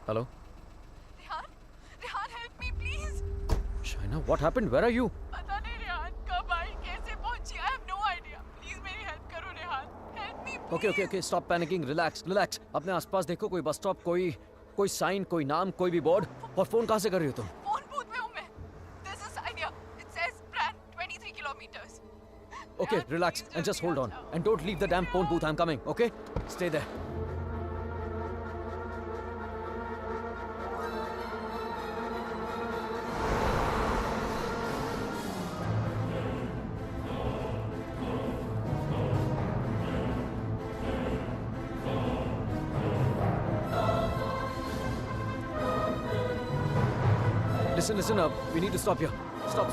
Hello Rehan, Rehan help me please. Shaina, what happened? Where are you? पता नहीं रेहान कब आई, कैसे पहुंची, I have no idea. Please मेरी हेल्प करो Rehan, help me please. Okay okay okay, stop panicking, relax relax. अपने आसपास देखो, कोई बस स्टॉप, कोई साइन, कोई नाम, कोई भी बोर्ड। और फोन कहाँ से कर रही हो तुम? फोन बूथ में हूँ मैं. There's a sign here. It says Brand 23 kilometers. Okay, Rehan, relax please and just जल्दी hold आ on. जाओ. And don't leave the damn phone booth. I'm coming, okay? Stay there. Listen up. We need to stop here. Stop.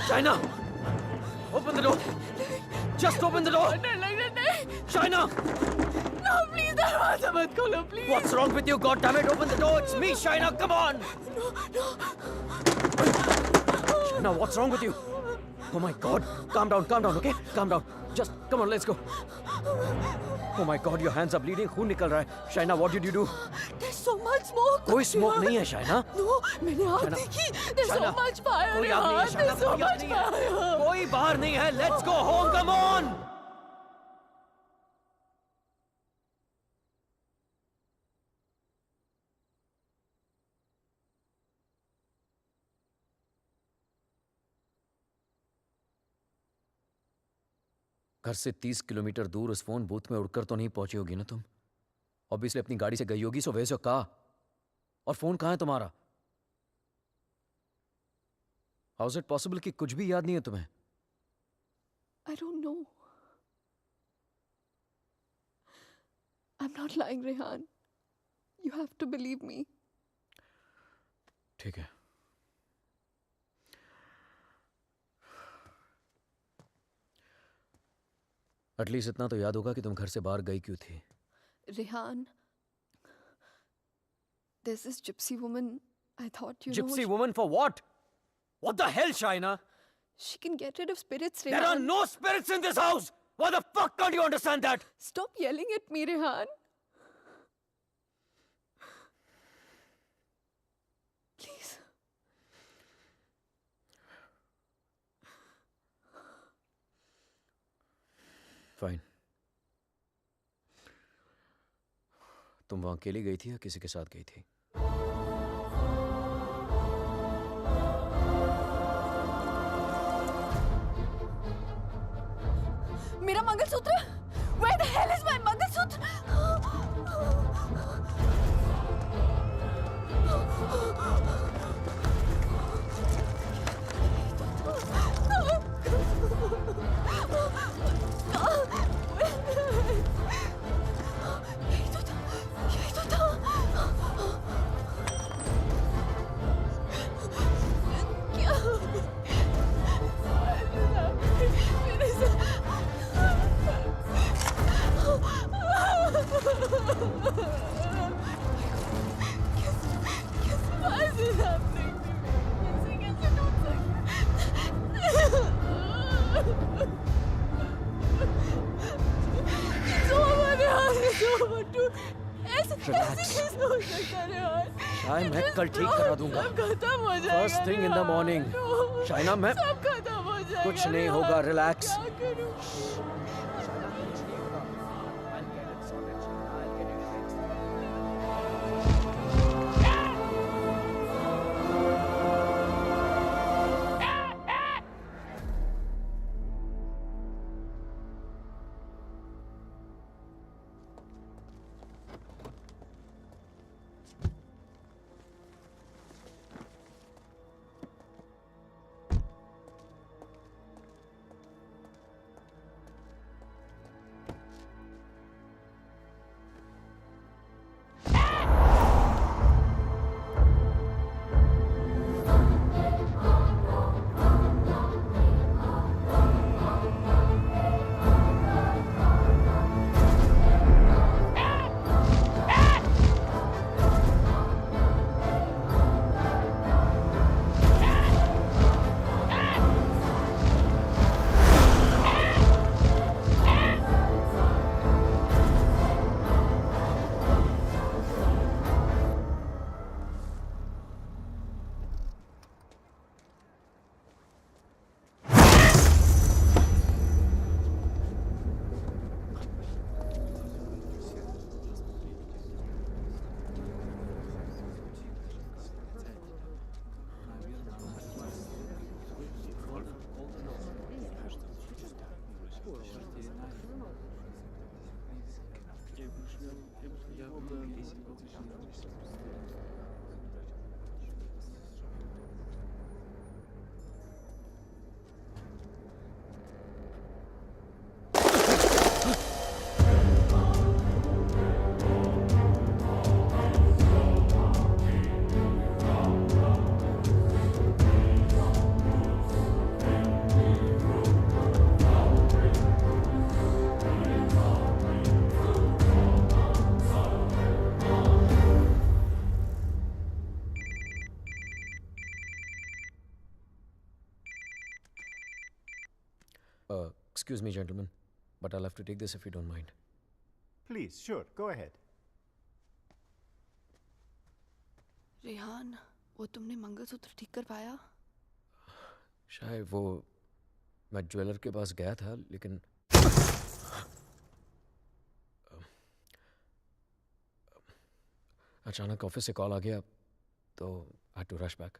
China! Open the door! Just open the door! डर लग रहा नहीं. China! No, please दरवाजा मत खोलो, please. What's wrong with you? God damn it! Open the door! It's me, China! Come on! China, what's wrong with you? Oh my God! Calm down, okay? Calm down. Just come on, let's go. Oh my God, your hands are bleeding. खून निकल रहा है. China, what did you do? There's so much smoke. कोई smoke नहीं है, China. No, मैंने आग China, देखी. There's so China, much fire. कोई आग नहीं है, रेहान, China. There's so कोई आग much नहीं है. fire. कोई बाहर नहीं है. Let's go home. Come on. घर से 30 किलोमीटर दूर उस फोन बूथ में उड़कर तो नहीं पहुंची होगी ना तुम? ऑब्वियसली अपनी गाड़ी से गई होगी, सो वैसे कहा। और फोन कहाँ है तुम्हारा? हाउ इज इट पॉसिबल कि कुछ भी याद नहीं है तुम्हें? I don't know. I'm not lying, Rehan. You have to believe me. ठीक है। एटलीस्ट इतना तो याद होगा कि तुम घर से बाहर गई क्यों थी। Rehan, there's this gypsy woman. I thought you know. Gypsy woman for what? What the hell, Shaina? She can get rid of spirits, There are Rehan. no spirits in this house! Why the fuck can't you understand that? Stop yelling at me, Rehan. Please. Fine. तुम वहां अकेली गई थी या किसी के साथ गई थी? मेरा mangalsutra? Where the hell is my mangalsutra? यही तो था, यही तो था। क्या? मेरे Why is this happening to me? कैसे टूट कैसे हो सकता है यार? शायद मैं कल ठीक करा दूंगा। सब खत्म हो जाएगा। First thing in the morning. Shaina, मैं सब खत्म हो जाएगा। कुछ नहीं होगा, relax. क्या करूं? Excuse me, gentlemen, but I'll have to take this if you don't mind. Please, sure, go ahead. Rehan, वो तुमने मंगलसूत्र ठीक कर पाया? शायद वो मैं ज्वेलर के पास गया था लेकिन अचानक ऑफिस से कॉल आ गया तो I had to rush back.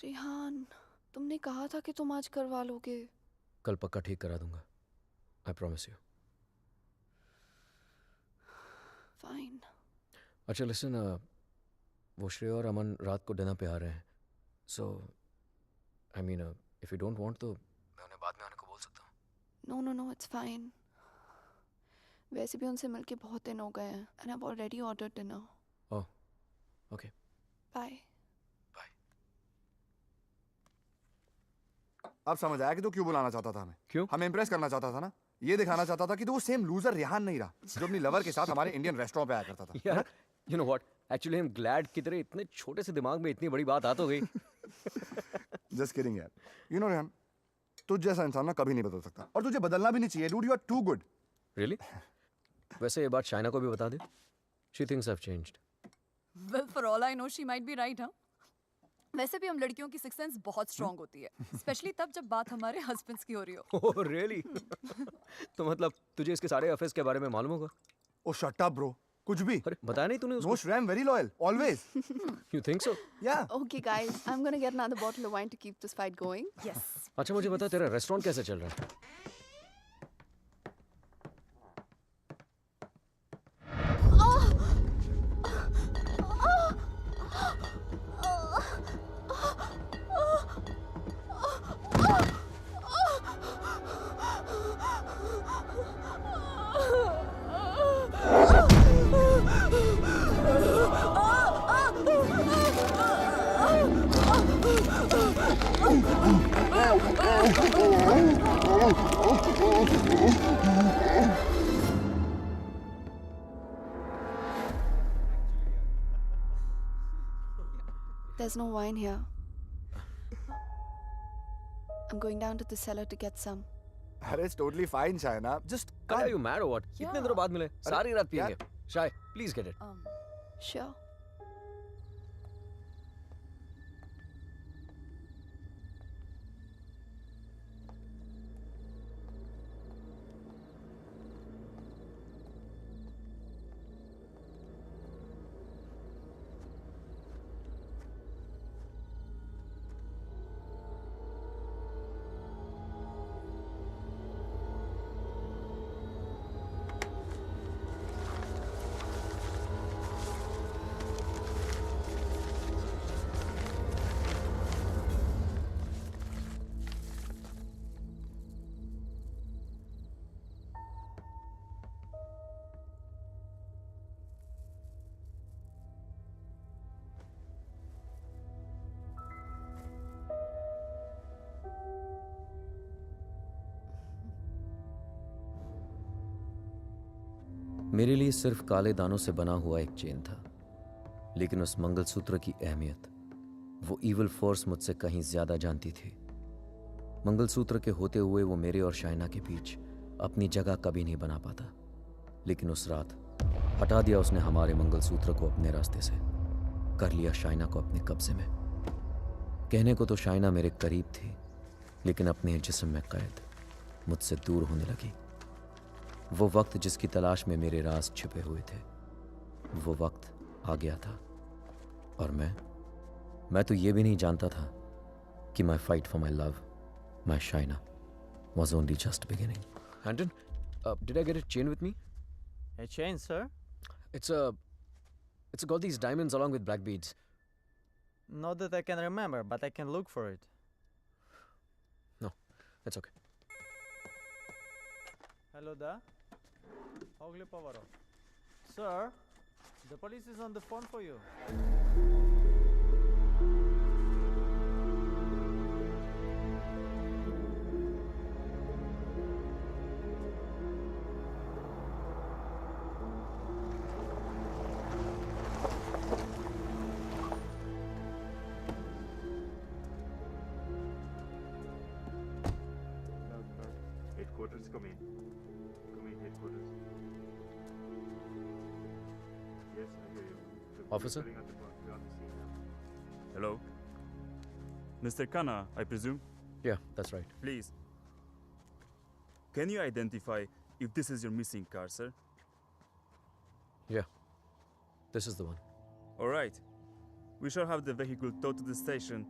Rehan, तुमने कहा था कि तुम आज करवा लोगे. कल पक्का ठीक करा दूंगा. I promise you. फाइन. अच्छा लिसन, वो श्रेया और अमन रात को डिनर पे आ रहे हैं. So I mean if you don't want तो मैं उन्हें बाद में आने को बोल सकता हूँ. No no no, it's fine. वैसे भी उनसे मिलके बहुत दिन हो गए हैं and I have already ordered dinner. Oh okay. Bye. Bye. अब समझ आया कि तू क्यों बुलाना चाहता था हमें. क्यों? हमें इम्प्रेस करना चाहता था ना. ये दिखाना चाहता था कि तू वो सेम लूजर रेहान नहीं रहा जो अपनी लवर के साथ हमारे इंडियन रेस्टोरेंट पे आया करता था. यार you know what, actually I am glad कि तेरे इतने छोटे से दिमाग में इतनी बड़ी बात आ तो गई. जस्ट किडिंग यार. यू नो रेहान, तुझ जैसा इंसान ना कभी नहीं बदल सकता और तुझे बदलना भी नहीं चाहिए. Dude, you are too good. Really? वैसे ये बात शाइना को भी बता दे. She thinks I have changed. Well, for all I know, she might be right, huh? वैसे भी हम लड़कियों की सिक्स सेंस बहुत स्ट्रांग होती है, स्पेशली तब जब बात हमारे हस्बैंड्स की हो रही हो. Oh really? तो मतलब तुझे इसके सारे अफेयर्स के बारे में मालूम होगा? ओ शट अप ब्रो. कुछ भी. अरे बताया नहीं तूने नो उसको? Shreya, I am very loyal always. You think so? या. Okay guys, I'm gonna get another bottle of wine to keep this fight going. Yes. अच्छा मुझे बता तेरा रेस्टोरेंट कैसे चल रहा है? There's no wine here. I'm going down to the cellar to get some. अरे it's totally fine Shaina. Just Are you mad or what? इतने दिनों बाद मिले, सारी रात यार- पिएंगे. शाय, प्लीज गेट इट. Sure. मेरे लिए सिर्फ काले दानों से बना हुआ एक चेन था, लेकिन उस मंगलसूत्र की अहमियत वो इविल फोर्स मुझसे कहीं ज्यादा जानती थी. मंगलसूत्र के होते हुए वो मेरे और शाइना के बीच अपनी जगह कभी नहीं बना पाता, लेकिन उस रात हटा दिया उसने हमारे मंगलसूत्र को अपने रास्ते से, कर लिया शाइना को अपने कब्जे में. कहने को तो शाइना मेरे करीब थी, लेकिन अपने जिस्म में कैद मुझसे दूर होने लगी. वो वक्त जिसकी तलाश में मेरे राज छिपे हुए थे, वो वक्त आ गया था. और मैं तो ये भी नहीं जानता था कि माई fight for my love, my Shaina, was only just beginning. Anton, did I get a chain with me? A chain, sir? It's got these diamonds along with black beads. Not that I can remember, but I can look for it. No, that's okay. Hello there. Ogli Pavaro. Sir, the police is on the phone for you. headquarters, come in. Come in, headquarters. Yes, I hear you. The police Officer? are on the scene now. Hello? Mr. Khanna, I presume? Yeah, that's right. Please. Can you identify if this is your missing car, sir? Yeah, this is the one. All right. We shall have the vehicle towed to the station,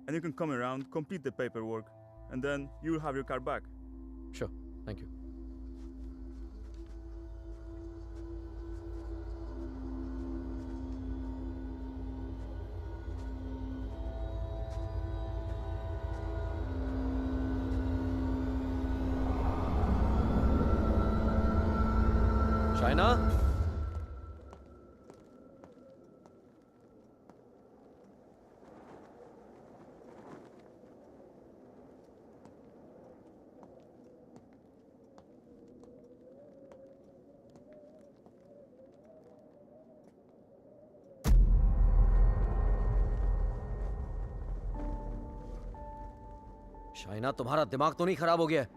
and you can come around, complete the paperwork, and then you will have your car back. Sure, thank you. Shaina? Shaina, तुम्हारा दिमाग तो नहीं खराब हो गया है?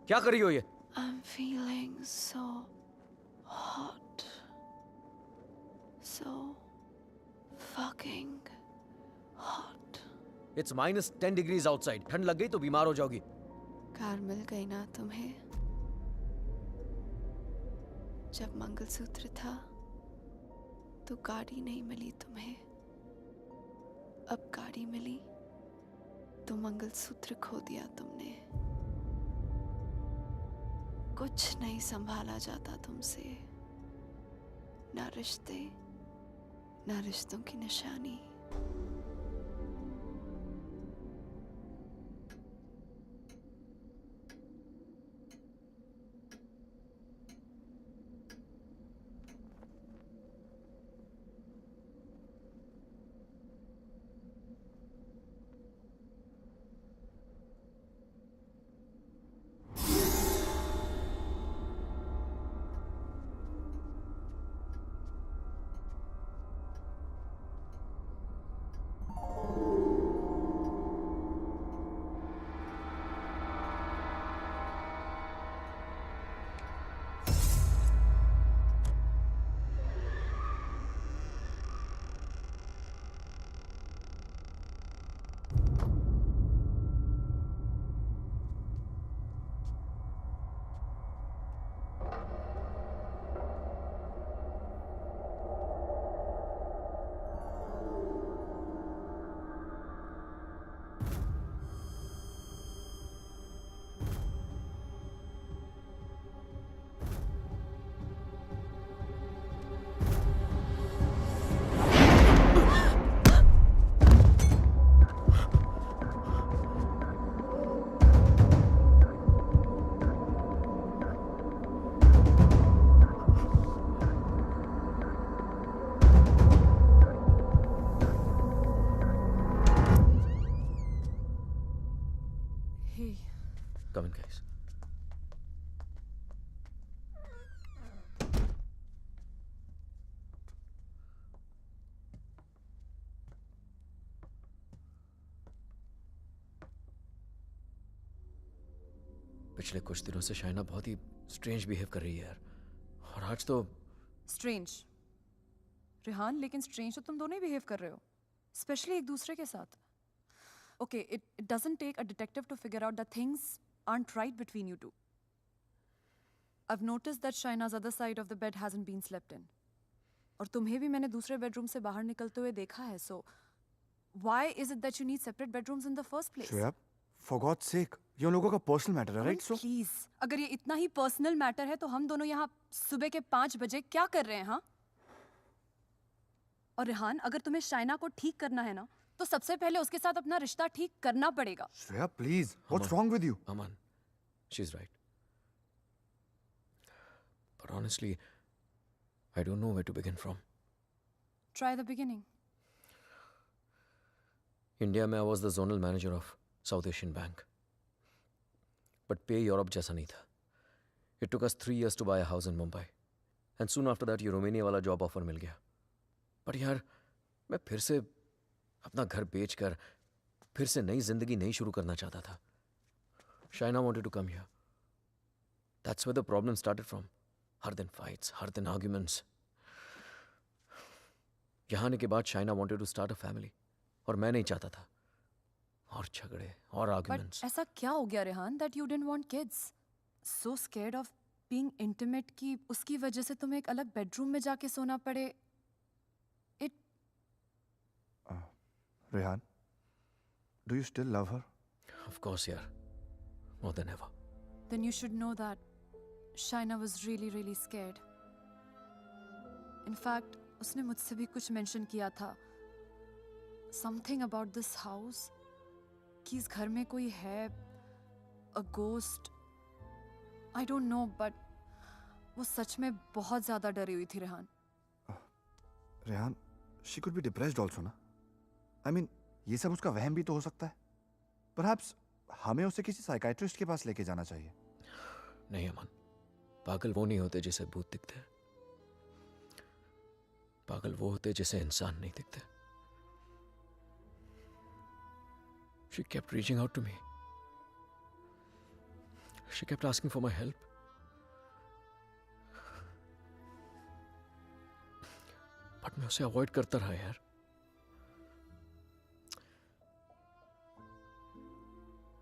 क्या कर रही हो ये? I'm feeling so hot. So fucking hot. It's -10 degrees outside. ठंड लग गई तो बीमार हो जाओगी. कार मिल गई ना तुम्हें? जब मंगलसूत्र था तो गाड़ी नहीं मिली तुम्हें. अब गाड़ी मिली तो मंगलसूत्र खो दिया तुमने. कुछ नहीं संभाला जाता तुमसे. ना रिश्ते, ना रिश्तों की निशानी. Come in, guys. पिछले कुछ दिनों से शाइना बहुत ही स्ट्रेंज बिहेव कर रही है यार. और आज तो स्ट्रेंज रिहान, लेकिन स्ट्रेंज तो तुम दोनों ही बिहेव कर रहे हो, स्पेशली एक दूसरे के साथ. Okay, it doesn't take a detective to figure out that things aren't right between you two. I've noticed that Shaina's other side of the bed hasn't been slept in. और तुम्हें भी मैंने दूसरे बेडरूम से बाहर निकलते हुए देखा है. So why is it that you need separate bedrooms in the first place? Shreya, for God's sake, ये उन लोगों का पर्सनल मैटर है, राइट? सो प्लीज, अगर ये इतना ही पर्सनल मैटर है तो हम दोनों यहाँ सुबह के 5 बजे क्या कर रहे हैं? हाँ, और रिहान, अगर तुम्हें शाइना को ठीक करना है ना, तो सबसे पहले उसके साथ अपना रिश्ता ठीक करना पड़ेगा. Shreya, please, what's wrong with you? Aman, she's right. But honestly, I don't know where to begin from. Try the beginning. India में I was the zonal manager of South Asian Bank. But pay Europe जैसा नहीं था. It took us 3 years to buy a house in Mumbai. And soon after that, ये Romania वाला job offer मिल गया. But यार, मैं फिर से अपना घर बेचकर फिर से नई जिंदगी नहीं शुरू करना चाहता था. Shaina wanted to come here. That's where the problem started from. हर दिन fights, हर दिन arguments. यहाँ आने के बाद Shaina wanted to start a family. और मैं नहीं चाहता था. और झगड़े और But arguments. ऐसा क्या हो गया Rehan that you didn't want kids? So scared of being intimate कि उसकी वजह से तुम्हें एक अलग bedroom में जाके सोना पड़े. It Rehan, do you still love her? Of course, यार. More than ever. then you should know that Shaina was really really scared. In fact, उसने मुझसे भी कुछ mention किया था. Something about this house. कि इस घर में कोई है. A ghost. I don't know, but वो सच में बहुत ज़्यादा डरी हुई थी Rehan. Rehan, she could be depressed also ना. I mean, ये सब उसका वहम भी तो हो सकता है. Perhaps हमें उसे किसी साइकाइट्रिस्ट के पास लेके जाना चाहिए. नहीं अमन. पागल वो नहीं होते जिसे भूत दिखते हैं. पागल वो होते जिसे इंसान नहीं दिखते. She kept reaching out to me. She kept asking for my help. But मैं उसे अवॉइड करता रहा यार.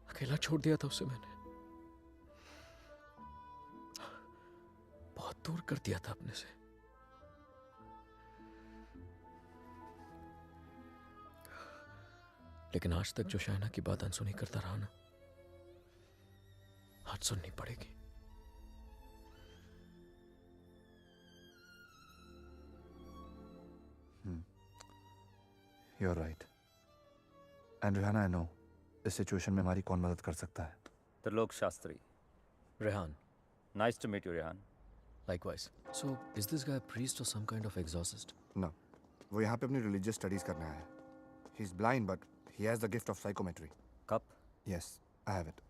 अकेला छोड़ दिया था उसे मैंने. बहुत दूर कर दिया था अपने से. लेकिन आज तक जो शाइना की बात अनसुनी करता रहा ना, आज सुननी पड़ेगी. You're right. And Rihanna, I know इस सिचुएशन में हमारी कौन मदद कर सकता है. Trilok Shastri. Rehan. Nice to meet you, Rehan. Likewise. So, is this guy a priest or some kind of exorcist? No, वो यहाँ पे अपनी religious studies करने आया है. He's blind, but he has the gift of psychometry. Cup? Yes, I have it.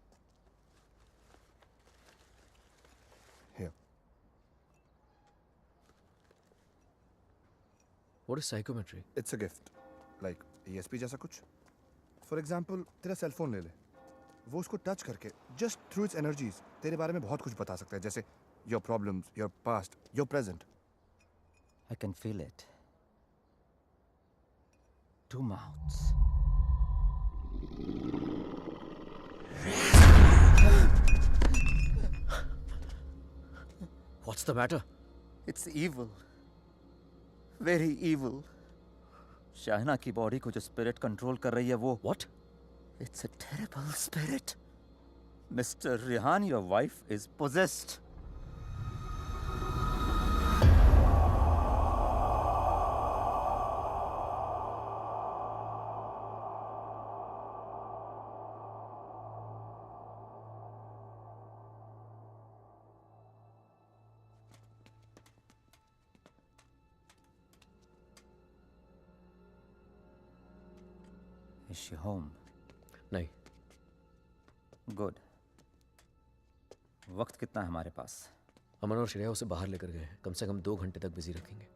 Here. What is psychometry? It's a gift. Like ESP जैसा कुछ. For example, तेरा सेल फोन ले ले. वो उसको टच करके just through its energies तेरे बारे में बहुत कुछ बता सकता है. जैसे your problems, your past, your present. I can feel it. Two mouths. What's the matter? It's evil. Very evil. शाहना की बॉडी को जो स्पिरिट कंट्रोल कर रही है वो. What? It's a terrible spirit. Mr. Rehan, your wife is possessed. Is she home? नहीं. Good. वक्त कितना है हमारे पास? अमन और श्रेया उसे बाहर लेकर गए हैं. कम से कम 2 घंटे तक बिजी रखेंगे.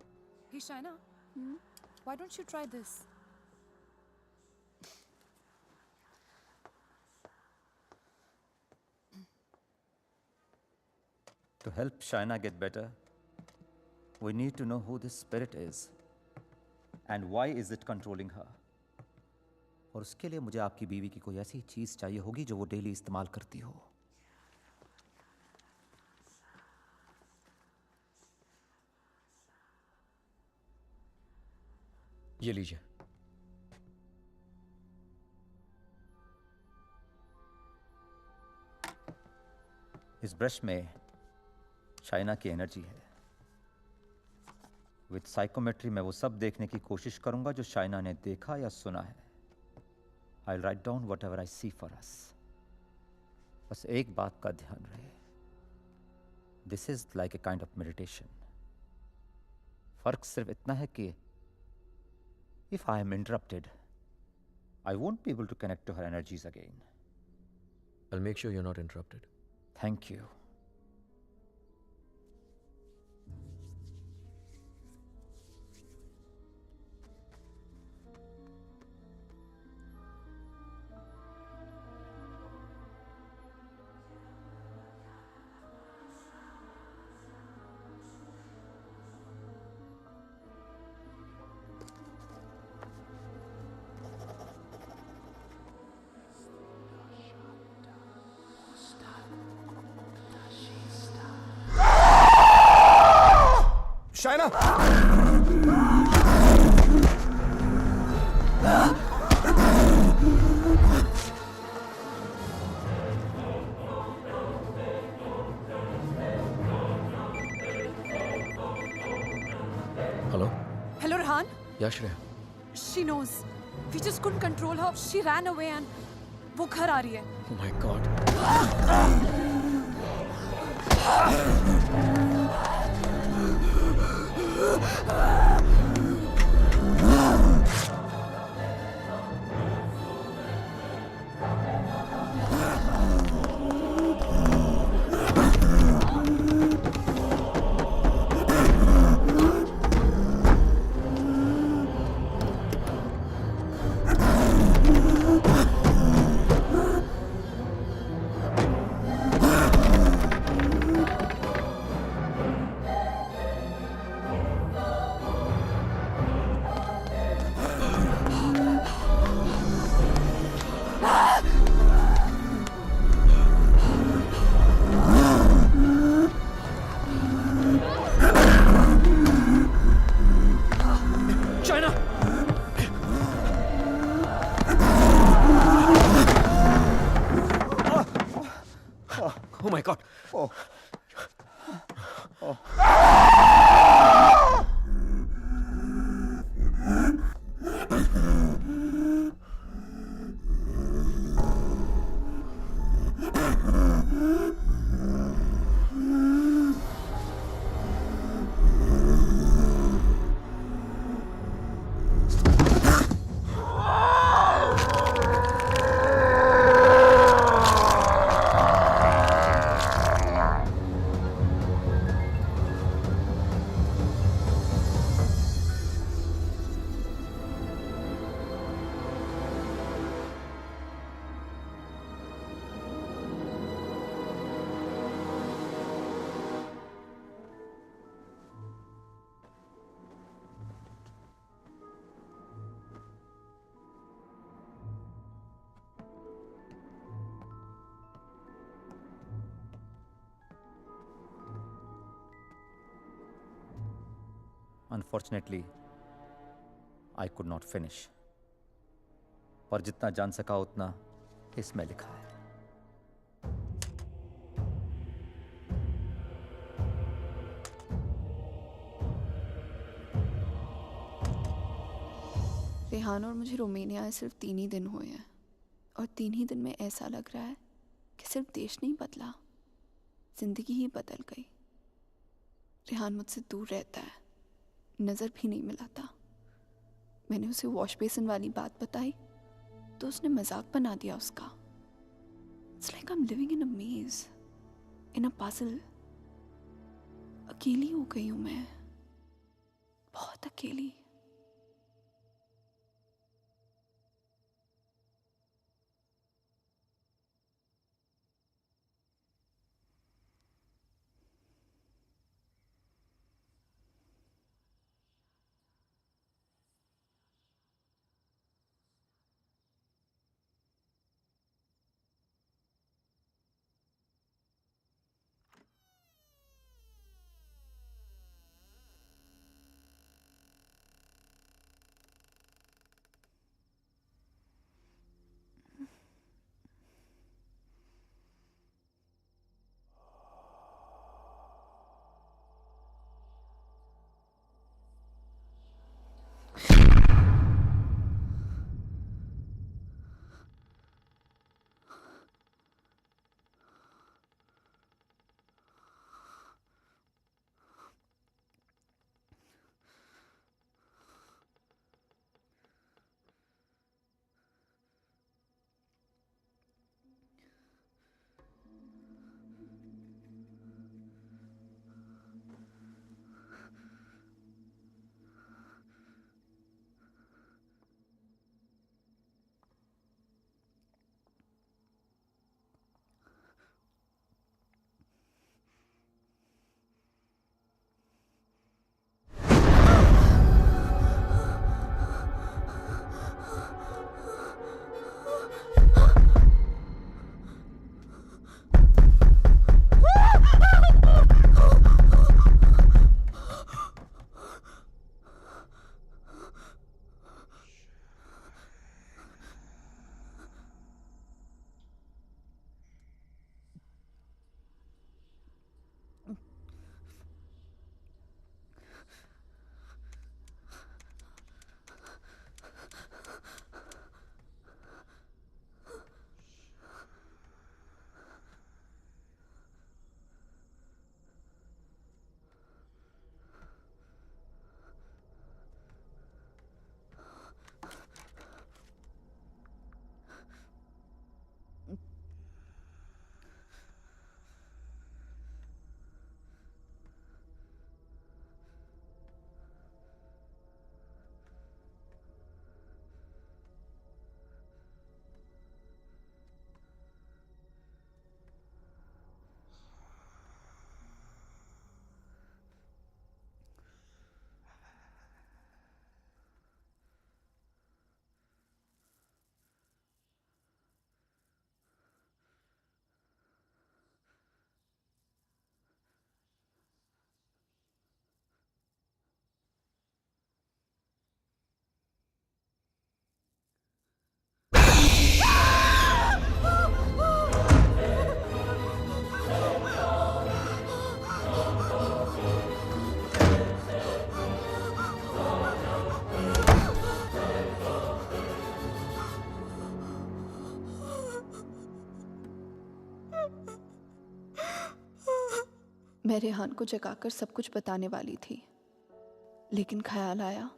Hey Shaina, why don't you try this? To help Shaina get better, we need to know who this spirit is and why is it controlling her. और उसके लिए मुझे आपकी बीवी की कोई ऐसी चीज चाहिए होगी जो वो डेली इस्तेमाल करती हो. ये लीजिए. इस ब्रश में शाइना की एनर्जी है. विद साइकोमेट्री मैं वो सब देखने की कोशिश करूंगा जो शाइना ने देखा या सुना है. I'll write down whatever I see for us. बस एक बात का ध्यान रहे. This is like a kind of meditation. फर्क सिर्फ इतना है कि if I am interrupted, I won't be able to connect to her energies again. I'll make sure you're not interrupted. Thank you. या Shreya? She knows. We just couldn't control her. She ran away and वो घर आ रही है. Oh my God. China! Oh my God. Unfortunately, I could not finish. पर जितना जान सका उतना इसमें लिखा है. रेहान और मुझे रोमानिया आए सिर्फ 3 ही दिन हुए हैं और 3 ही दिन में ऐसा लग रहा है कि सिर्फ देश नहीं बदला, जिंदगी ही बदल गई. रेहान मुझसे दूर रहता है, नज़र भी नहीं मिलाता. मैंने उसे वॉश बेसिन वाली बात बताई तो उसने मजाक बना दिया उसका. It's like I am living in a maze, in a puzzle. अकेली हो गई हूँ मैं, बहुत अकेली. मैं रेहान को जगाकर सब कुछ बताने वाली थी, लेकिन ख्याल आया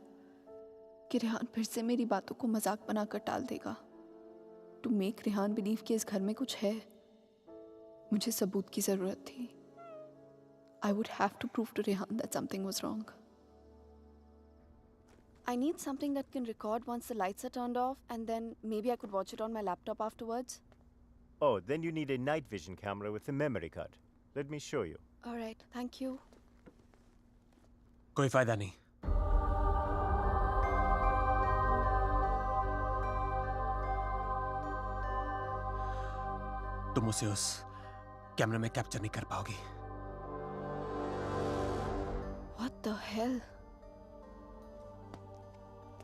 कि रेहान फिर से मेरी बातों को मजाक बनाकर टाल देगा। टू मेक रेहान बिलीव कि इस घर में कुछ है, मुझे सबूत की जरूरत थी। I would have to prove to Rehan that something was wrong. I need something that can record once the lights are turned off, and then maybe I could watch it on my laptop afterwards. Oh, then you need a night vision camera with a memory card. Let me show you. All right, thank you. कोई फायदा नहीं। तुम उसे उस कैमरे में capture नहीं कर पाओगी। What the hell?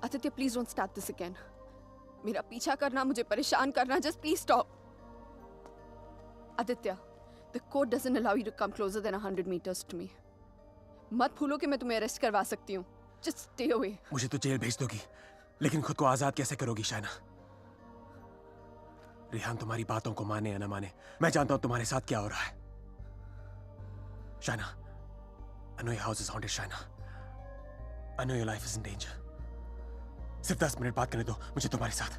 Aditya, please don't start this again. मेरा पीछा करना, मुझे परेशान करना, just please stop. Aditya, the code doesn't allow you to come closer than 100 meters to me. मत भूलो कि मैं तुम्हें अरेस्ट करवा सकती हूँ. Just stay away. मुझे तो जेल भेज दोगी, लेकिन खुद को आजाद कैसे करोगी शाइना? रेहान तुम्हारी बातों को माने या ना माने, मैं जानता हूं तुम्हारे साथ क्या हो रहा है। Shaina, I know your house is haunted, Shaina. I know your life is in danger. सिर्फ 10 मिनट बात करने दो मुझे तुम्हारे साथ,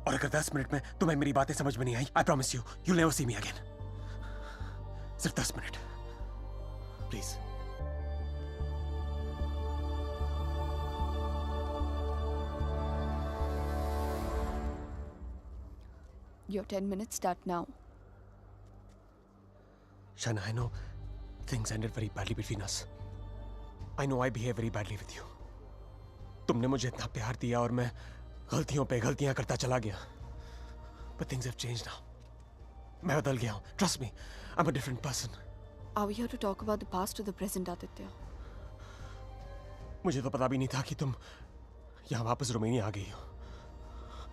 और अगर 10 मिनट में तुम्हें मेरी बातें समझ में नहीं आई, I promise you, you'll never see me again. सिर्फ 10 minute, please. Your 10 minutes start now. Shaina, I know things ended very badly between us. I know I behave very badly with you. तुमने मुझे इतना प्यार दिया और मैं गलतियों पे गलतियां करता चला गया। But things have changed now. मैं बदल गया हूँ. Trust me, I'm a different person. Are we here to talk about the past or the present, Aditya? मुझे तो पता भी नहीं था कि तुम यहाँ वापस रोमानिया आ गई हो।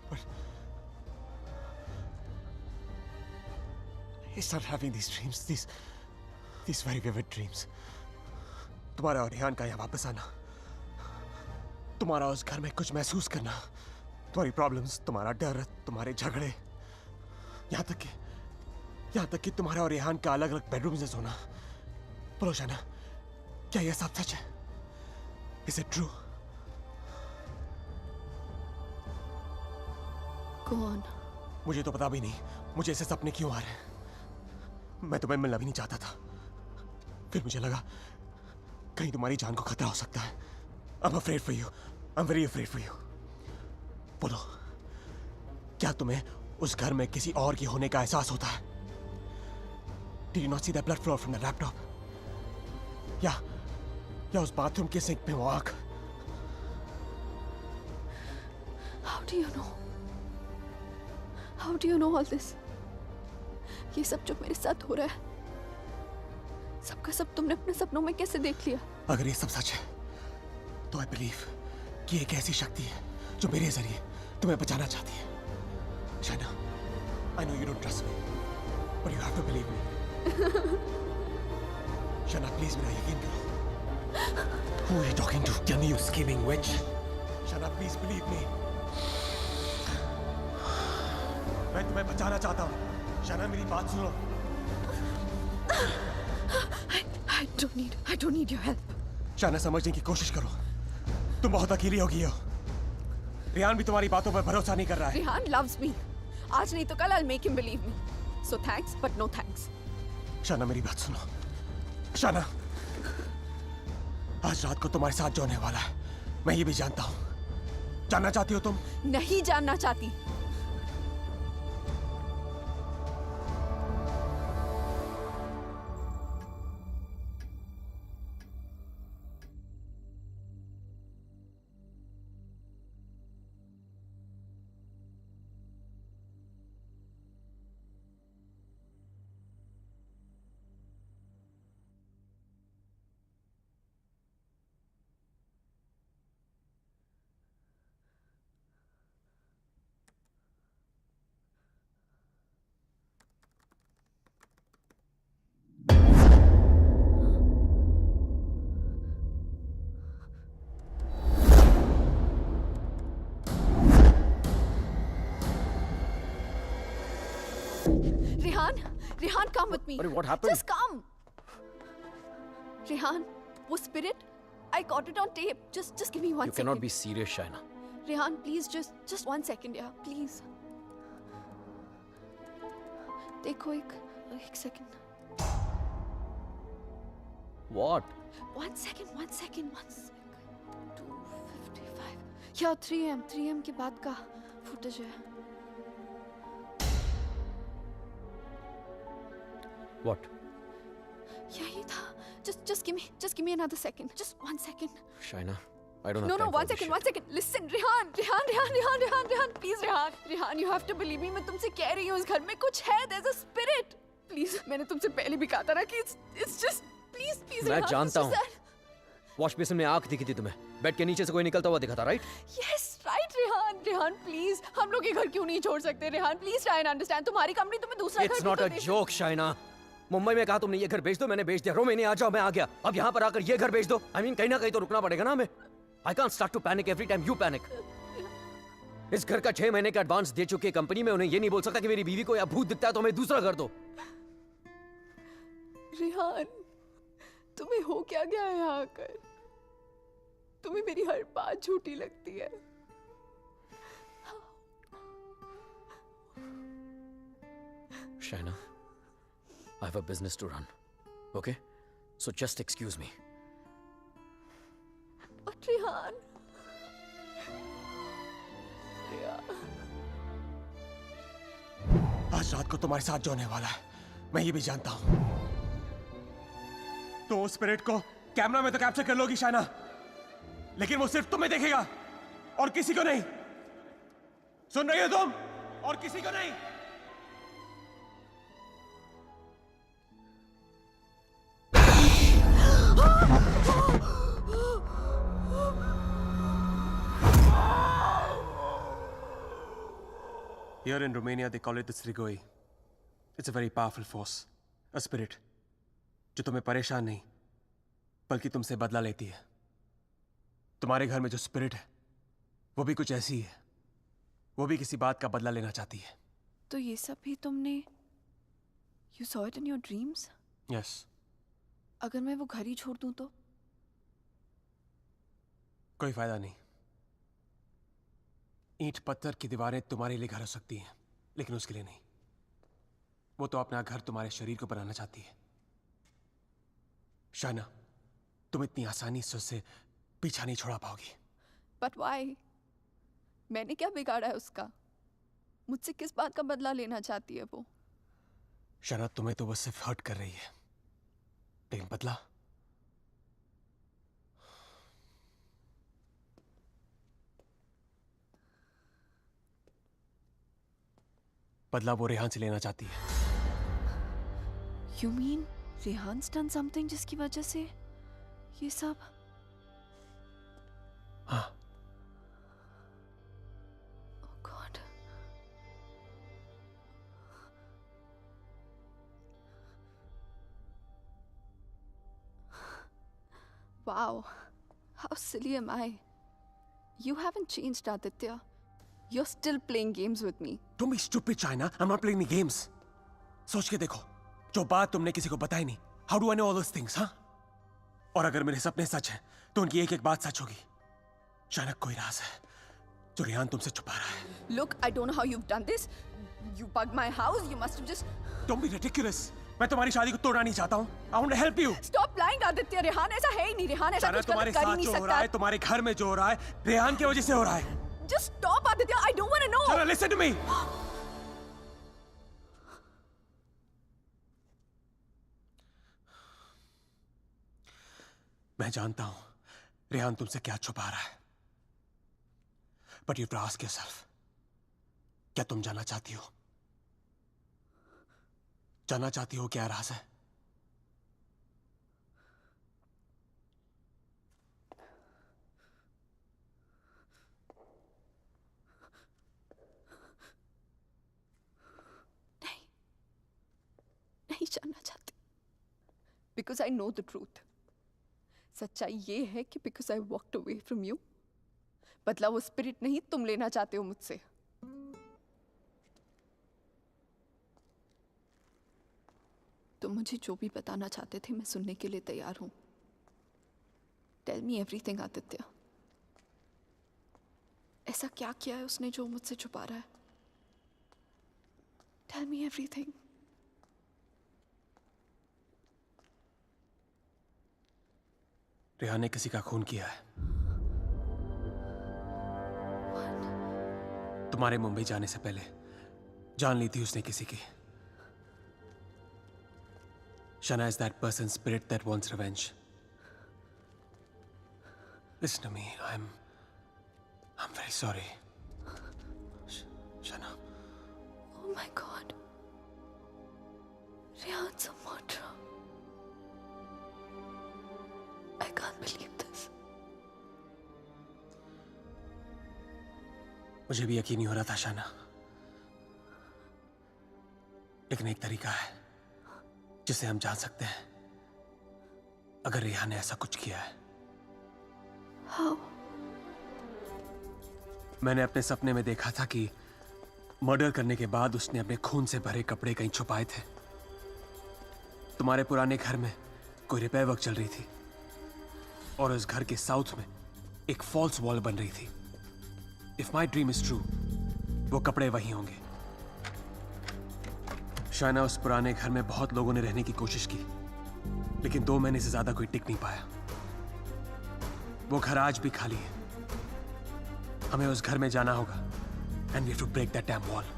But I started having these dreams, these very vivid dreams. तुम्हारा और रेहान का यहाँ वापस आना, तुम्हारा उस घर में कुछ महसूस करना, तुम्हारी प्रॉब्लम्स, तुम्हारा डर, तुम्हारे झगड़े, यहाँ तक कि तुम्हारा और रेहान का अलग अलग बेडरूम्स में सोना। बोलो शाइना, क्या यह सब सच है? Is it true? Go on. मुझे तो पता भी नहीं मुझे ऐसे सपने क्यों आ रहे हैं। मैं तुम्हें मिलना भी नहीं चाहता था, फिर मुझे लगा कहीं तुम्हारी जान को खतरा हो सकता है। I'm afraid for you. I'm very afraid for you. बोलो, क्या तुम्हें उस घर में किसी और की होने का एहसास होता है? Did you not see that blood flow from the laptop? या उस बाथरूम के सिंक में वो आग? How do you know? How do you know all this? ये सब जो मेरे साथ हो रहा है, सबका सब तुमने अपने सपनों में कैसे देख लिया? अगर ये सब सच है, तो I believe कि एक ऐसी शक्ति है जो मेरे जरिए तुम्हें बचाना चाहती है। Shaina, I know you don't trust me, but you have to believe me. Shaina, please मेरा यकीन करो। Who are you talking to? Tell me, you scheming witch. Shaina, please believe me. मैं तुम्हें बचाना चाहता हूँ। शाइना, मेरी बात सुनो। I don't need your help. Shaina, समझने की कोशिश करो। तुम बहुत अकेली हो गई हो। रेहान भी तुम्हारी बातों पर भरोसा नहीं कर रहा है। Rehan loves me. आज नहीं तो कल I'll make him believe me. So thanks, but no thanks. Shaina, मेरी बात सुनो। शाइना, आज रात को तुम्हारे साथ जो होने वाला है, मैं ये भी जानता हूँ। जानना चाहती हो तुम? नहीं जानना चाहती। Rehan, come with me. What happened? Just come. Rehan, वो spirit, I got it on tape. Just give me one You second. cannot be serious, Shaina. Rehan, please just 1 second, yeah, please. देखो एक second. What? 1 second. 2:55. Yeah, 3 am के बाद का footage है. What? यही था. Just give me another second. Just 1 second. Shaina, I don't have No, time for 1 this second, shit. 1 second. Listen, Rehan, please, Rehan, you have to believe me. मैं तुमसे कह रही हूँ, इस घर में कुछ है. There's a spirit. Please, मैंने तुमसे पहले भी कहा था ना कि it's just, please, मैं Rehan, जानता it's just हूँ. वॉश बेसिन में आंख दिखी थी तुम्हें. बेड के नीचे से कोई निकलता हुआ दिखा था, right? that. Yes, right, Rehan, please. हम लोग ये घर क्यों नहीं छोड़ सकते, Rehan? Please try and understand. तुम्हारी कंपनी तुम्हें दूसरा घर It's भी not तो a they joke, Shaina. Mumbai में कहा तुमने ये घर बेच दो, मैंने बेच दिया. रोमेनिया आ जाओ, मैं आ गया. अब यहाँ पर आकर ये घर बेच दो. I mean, कहीं ना कहीं तो रुकना पड़ेगा ना हमें. I can't start to panic every time you panic. इस घर का 6 महीने का एडवांस दे चुके कंपनी में उन्हें ये नहीं बोल सकता कि मेरी बीवी को या भूत दिखता है तो हमें दूसरा घर दो. रेहान, तुम्हें हो क्या गया है यहाँ आकर? तुम्हें मेरी हर बात झूठी लगती है. Shaina, I have a business to run. Okay? So just excuse me. But Rehan, आज रात को तुम्हारे साथ जो होने वाला है मैं ये भी जानता हूं. तो उस स्पिरिट को कैमरा में तो कैप्चर कर लोगी शाइना, लेकिन वो सिर्फ तुम्हें देखेगा और किसी को नहीं. सुन रही हो तुम? और किसी को नहीं. Here in Romania, they call it the Strigoi. It's a very powerful force, a spirit, जो तुम्हें परेशान नहीं, बल्कि तुमसे बदला लेती है. तुम्हारे घर में जो स्पिरिट है, वो भी कुछ ऐसी है. वो भी किसी बात का बदला लेना चाहती है. तो ये सब भी तुमने You saw it in your dreams? Yes. अगर मैं वो घर ही छोड़ दूं तो? कोई फायदा नहीं. ईंट पत्थर की दीवारें तुम्हारे लिए घर हो सकती हैं, लेकिन उसके लिए नहीं. वो तो अपना घर तुम्हारे शरीर को बनाना चाहती है. शाइना, तुम इतनी आसानी से उससे पीछा नहीं छोड़ा पाओगी. But why? मैंने क्या बिगाड़ा है उसका? मुझसे किस बात का बदला लेना चाहती है वो? शाइना, तुम्हें तो बस सिर्फ हर्ट कर रही है, लेकिन बदला? बदला वो रेहान से लेना चाहती है. You mean Rehan's done something जिसकी वजह से ये सब? हाँ. Oh God. Wow. How silly am I? You haven't changed, Aditya. You're still playing games with me. Don't be stupid, China. I'm not playing any games. सोच के देखो, जो बात तुमने किसी को बताई नहीं. How do I know all those things, हाँ? और अगर मेरे सपने सच हैं, तो उनकी एक एक बात सच होगी. चाणक कोई राज है, जो रेहान तुमसे छुपा रहा है. Look, I don't know how you've done this. You bugged my house. You must have just... Don't be ridiculous. मैं तुम्हारी शादी को तोड़ना नहीं चाहता हूँ. I want to help you. Stop lying, Aditya. Rehan ऐसा है ही नहीं. रेहान ऐसा चाणक, कुछ तुम्हारे गलत कर ही साथ नहीं जो हो रहा है, सकता. तुम्हारे घर में जो हो रहा है, रेहान की वजह से हो रहा है. Just stop, Aditya. I don't want to know. Chana, listen to me. मैं जानता हूं रेहान तुमसे क्या छुपा रहा है. But you have to ask yourself, क्या तुम जानना चाहती हो? जानना चाहती हो क्या राज है? नहीं जानना चाहती. Because I know the truth. सच्चाई ये है कि because I walked away from you, बदला वो स्पिरिट नहीं तुम लेना चाहते हो मुझसे. तुम मुझे जो भी बताना चाहते थे मैं सुनने के लिए तैयार हूं. Tell me everything Aditya. ऐसा क्या किया है उसने जो मुझसे छुपा रहा है? Tell me everything. रेहान ने किसी का खून किया है। तुम्हारे मुंबई जाने से पहले जान ली थी उसने किसी की। Shana is that person's spirit that wants revenge. Listen to me. I'm very sorry. Shana. Oh my God. Rehan's a murderer. I can't believe this. मुझे भी यकीन नहीं हो रहा था शाना, लेकिन एक तरीका है जिसे हम जान सकते हैं अगर रेहान ने ऐसा कुछ किया है। How? मैंने अपने सपने में देखा था कि मर्डर करने के बाद उसने अपने खून से भरे कपड़े कहीं छुपाए थे। तुम्हारे पुराने घर में कोई रिपेयर वर्क चल रही थी और उस घर के साउथ में एक फॉल्स वॉल बन रही थी। If my dream is true, वो कपड़े वहीं होंगे। शायना, उस पुराने घर में बहुत लोगों ने रहने की कोशिश की, लेकिन 2 महीने से ज्यादा कोई टिक नहीं पाया। वो घर आज भी खाली है। हमें उस घर में जाना होगा and we have to break that damn wall.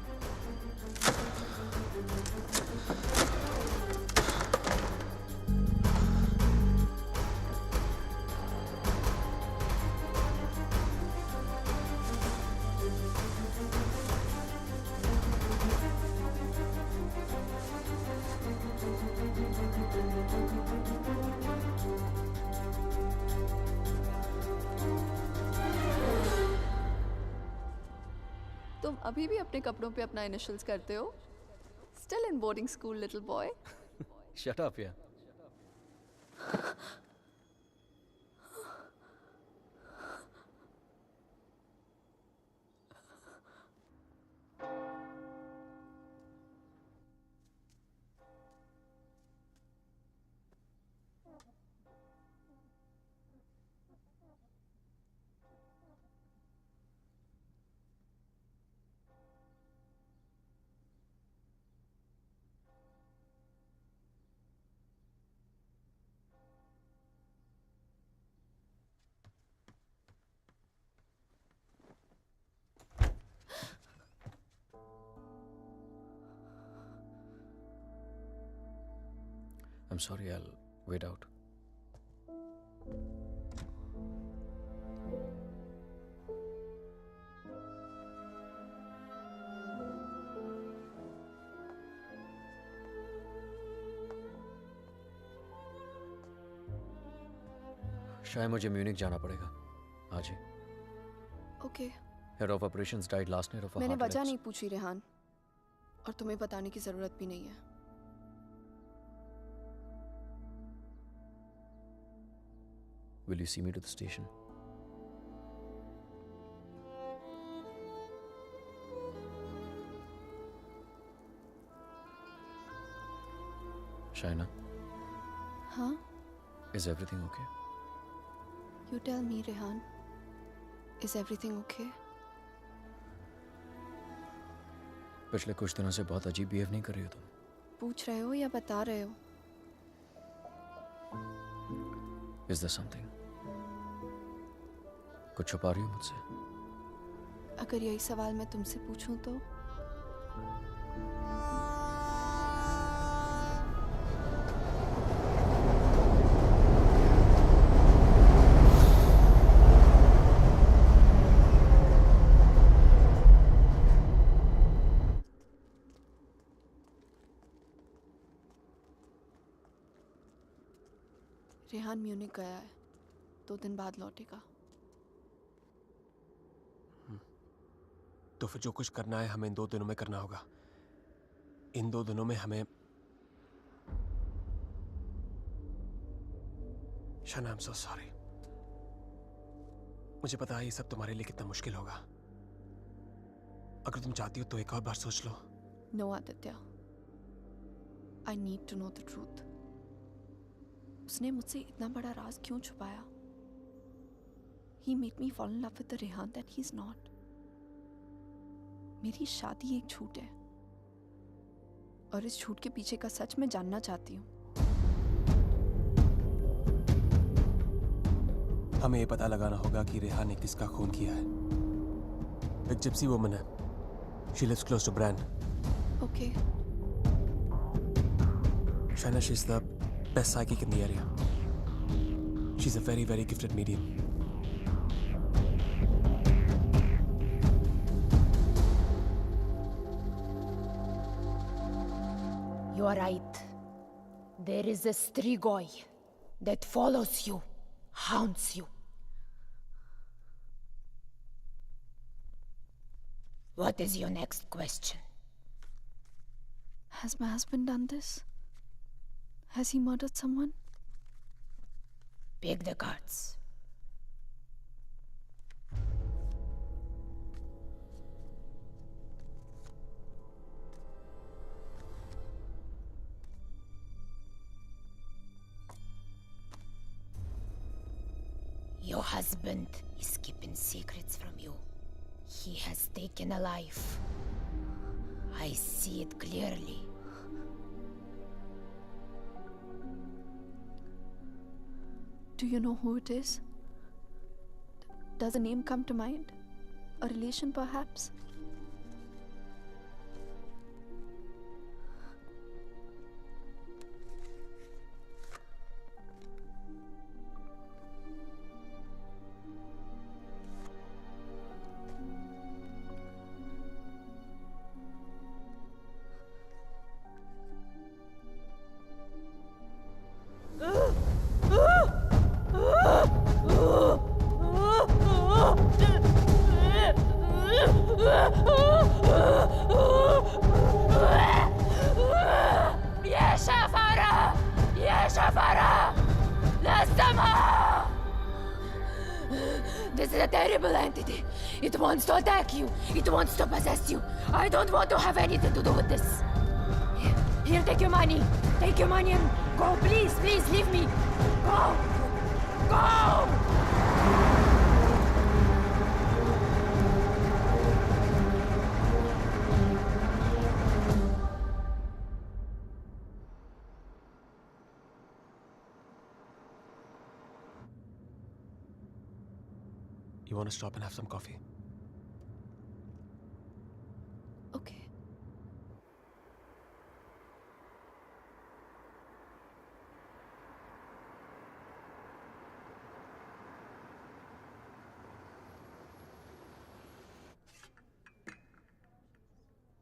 तुम अभी भी अपने कपड़ों पे अपना इनिशियल्स करते हो? Still in boarding school, little boy. Shut up, yeah. I'm sorry, I'll wait out. शायद मुझे म्यूनिक जाना पड़ेगा आज ही। Okay. Head of operations died last night of मैंने वजह नहीं पूछी रेहान, और तुम्हें बताने की जरूरत भी नहीं है। Will you see me to the station? Shaina, हाँ? is everything okay? You tell me, Rehan. Is everything okay? पिछले कुछ दिनों से बहुत अजीब बिहेव नहीं कर रही हो तुम। पूछ रहे हो या बता रहे हो? Is there something? कुछ छुपा रही हो मुझसे? अगर यही सवाल मैं तुमसे पूछूं तो? रेहान म्यूनिक गया है, 2 दिन बाद लौटेगा। तो फिर जो कुछ करना है हमें इन 2 दिनों में करना होगा। इन 2 दिनों में हमें शाना, आई एम सो सॉरी। मुझे पता है ये सब तुम्हारे लिए कितना मुश्किल होगा। अगर तुम चाहती हो तो एक और बार सोच लो। No Aditya, I need to know the truth. उसने मुझसे इतना बड़ा राज क्यों छुपाया? He made me fall in love with the Rehan that he's not. मेरी शादी एक झूठ है और इस झूठ के पीछे का सच मैं जानना चाहती हूँ. हमें ये पता लगाना होगा कि रेहान ने किसका खून किया है. एक जिप्सी वुमन है. She lives close to Bran. Okay. Shaina, she's the best psychic in the area. She's a very, very gifted medium. You are right. There is a Strigoi that follows you, haunts you. What is your next question? Has my husband done this? Has he murdered someone? Pick the cards. Your husband is keeping secrets from you. He has taken a life. I see it clearly. Do you know who it is? Does a name come to mind? A relation, perhaps? This is a terrible entity. It wants to attack you. It wants to possess you. I don't want to have anything to do with this. Here, take your money. Take your money and go. Please, please, leave me. Go. Go! You want to stop and have some coffee? Okay.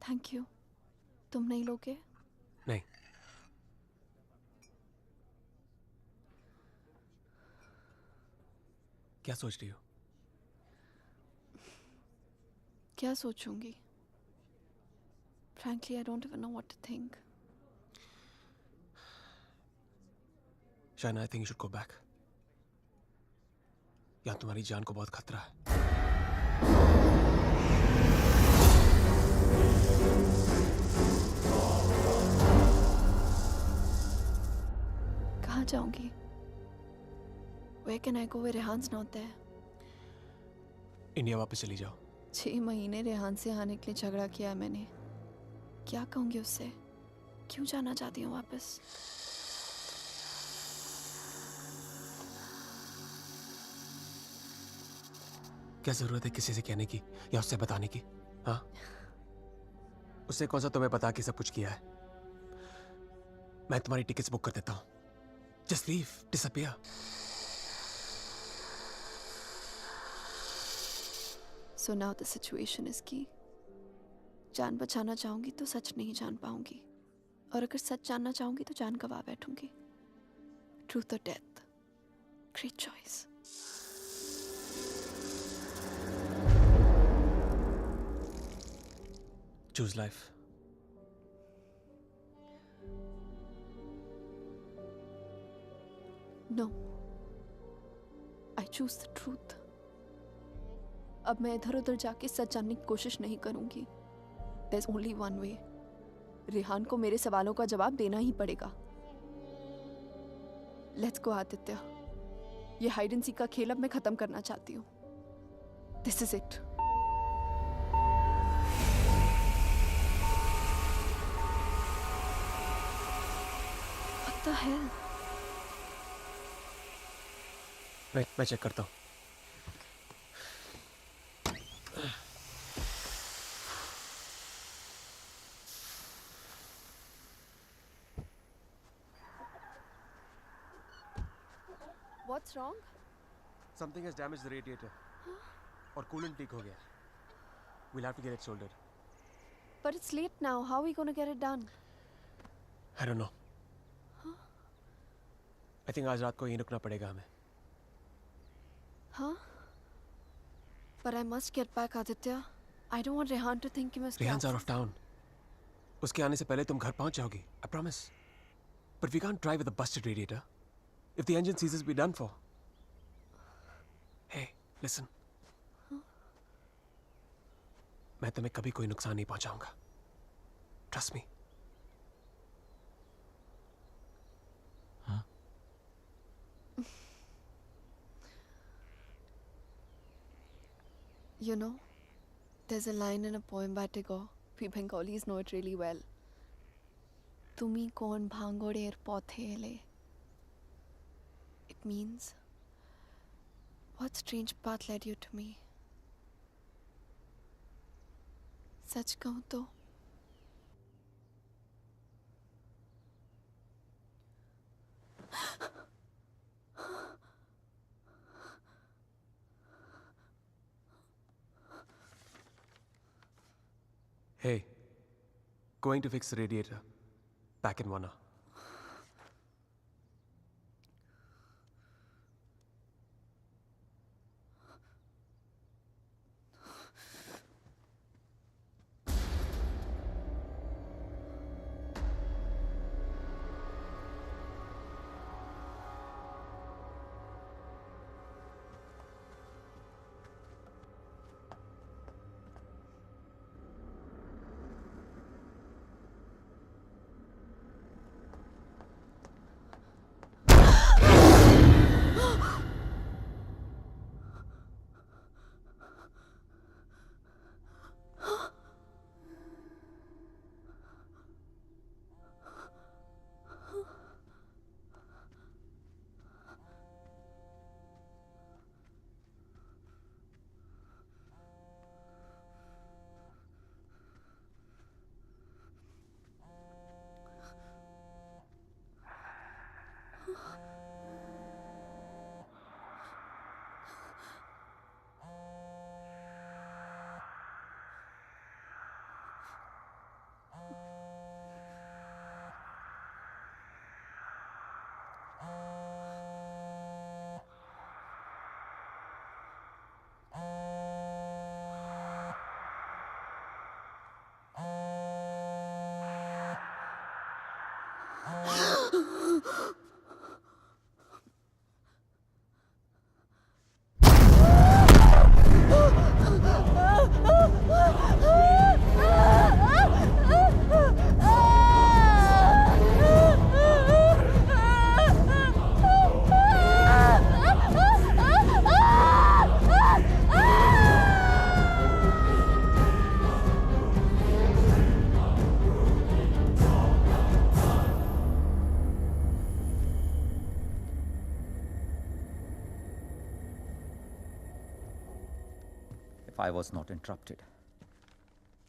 Thank you. तुम नहीं लोगे? नहीं. क्या सोच रही हो? क्या सोचूंगी? Frankly, I don't even know what to think. Shaina, I think you should go back. यहाँ तुम्हारी जान को बहुत खतरा है. कहाँ जाऊंगी? Where can I go where Rehan's not there? India वापस चली जाओ. 6 महीने रेहान से आने के लिए झगड़ा किया है मैंने. क्या कहूंगी उससे? क्यों जाना चाहती हूँ वापस? क्या जरूरत है किसी से कहने की या उससे बताने की? हाँ? उससे कौन सा तुम्हें पता कि सब कुछ किया है? मैं तुम्हारी टिकट्स बुक कर देता हूँ. Just leave, disappear. So now the situation is key. जान बचाना चाहूंगी तो सच नहीं जान पाऊंगी, और अगर सच जानना चाहूंगी तो जान गवा बैठूंगी. Truth or death? Great choice. Choose life. No. I choose the truth. अब मैं इधर उधर जाके सच जानने की कोशिश नहीं करूंगी. There's only one way. Rehan को मेरे सवालों का जवाब देना ही पड़ेगा. Let's go, Aditya. ये हाइड एंड सीक का खेल अब मैं खत्म करना चाहती हूँ. This is it. What the hell? मैं चेक करता हूँ. What's wrong? Something has damaged the radiator. और coolant leak हो गया. We'll have to get it soldered. But it's late now. How are we going to get it done? I don't know. I think आज रात को यहीं रुकना पड़ेगा हमें. Huh? But I must get back, Aditya. I don't want Rehan to think कि मैं उसके Rehan's out absence- of town. उसके आने से पहले तुम घर पहुंच जाओगी. I promise. But we can't drive with a busted radiator. If the engine seizes, we're done for. Hey, listen. मैं तुम्हें कभी कोई नुकसान नहीं पहुंचाऊंगा. Trust me. You know, there's a line in a poem by Tagore. We Bengalis know it really well. Tumi kon bhangorer pothele. It means, what strange path led you to me? सच कहूँ तो Hey, going to fix the radiator. Back in 1 hour. If I was not interrupted,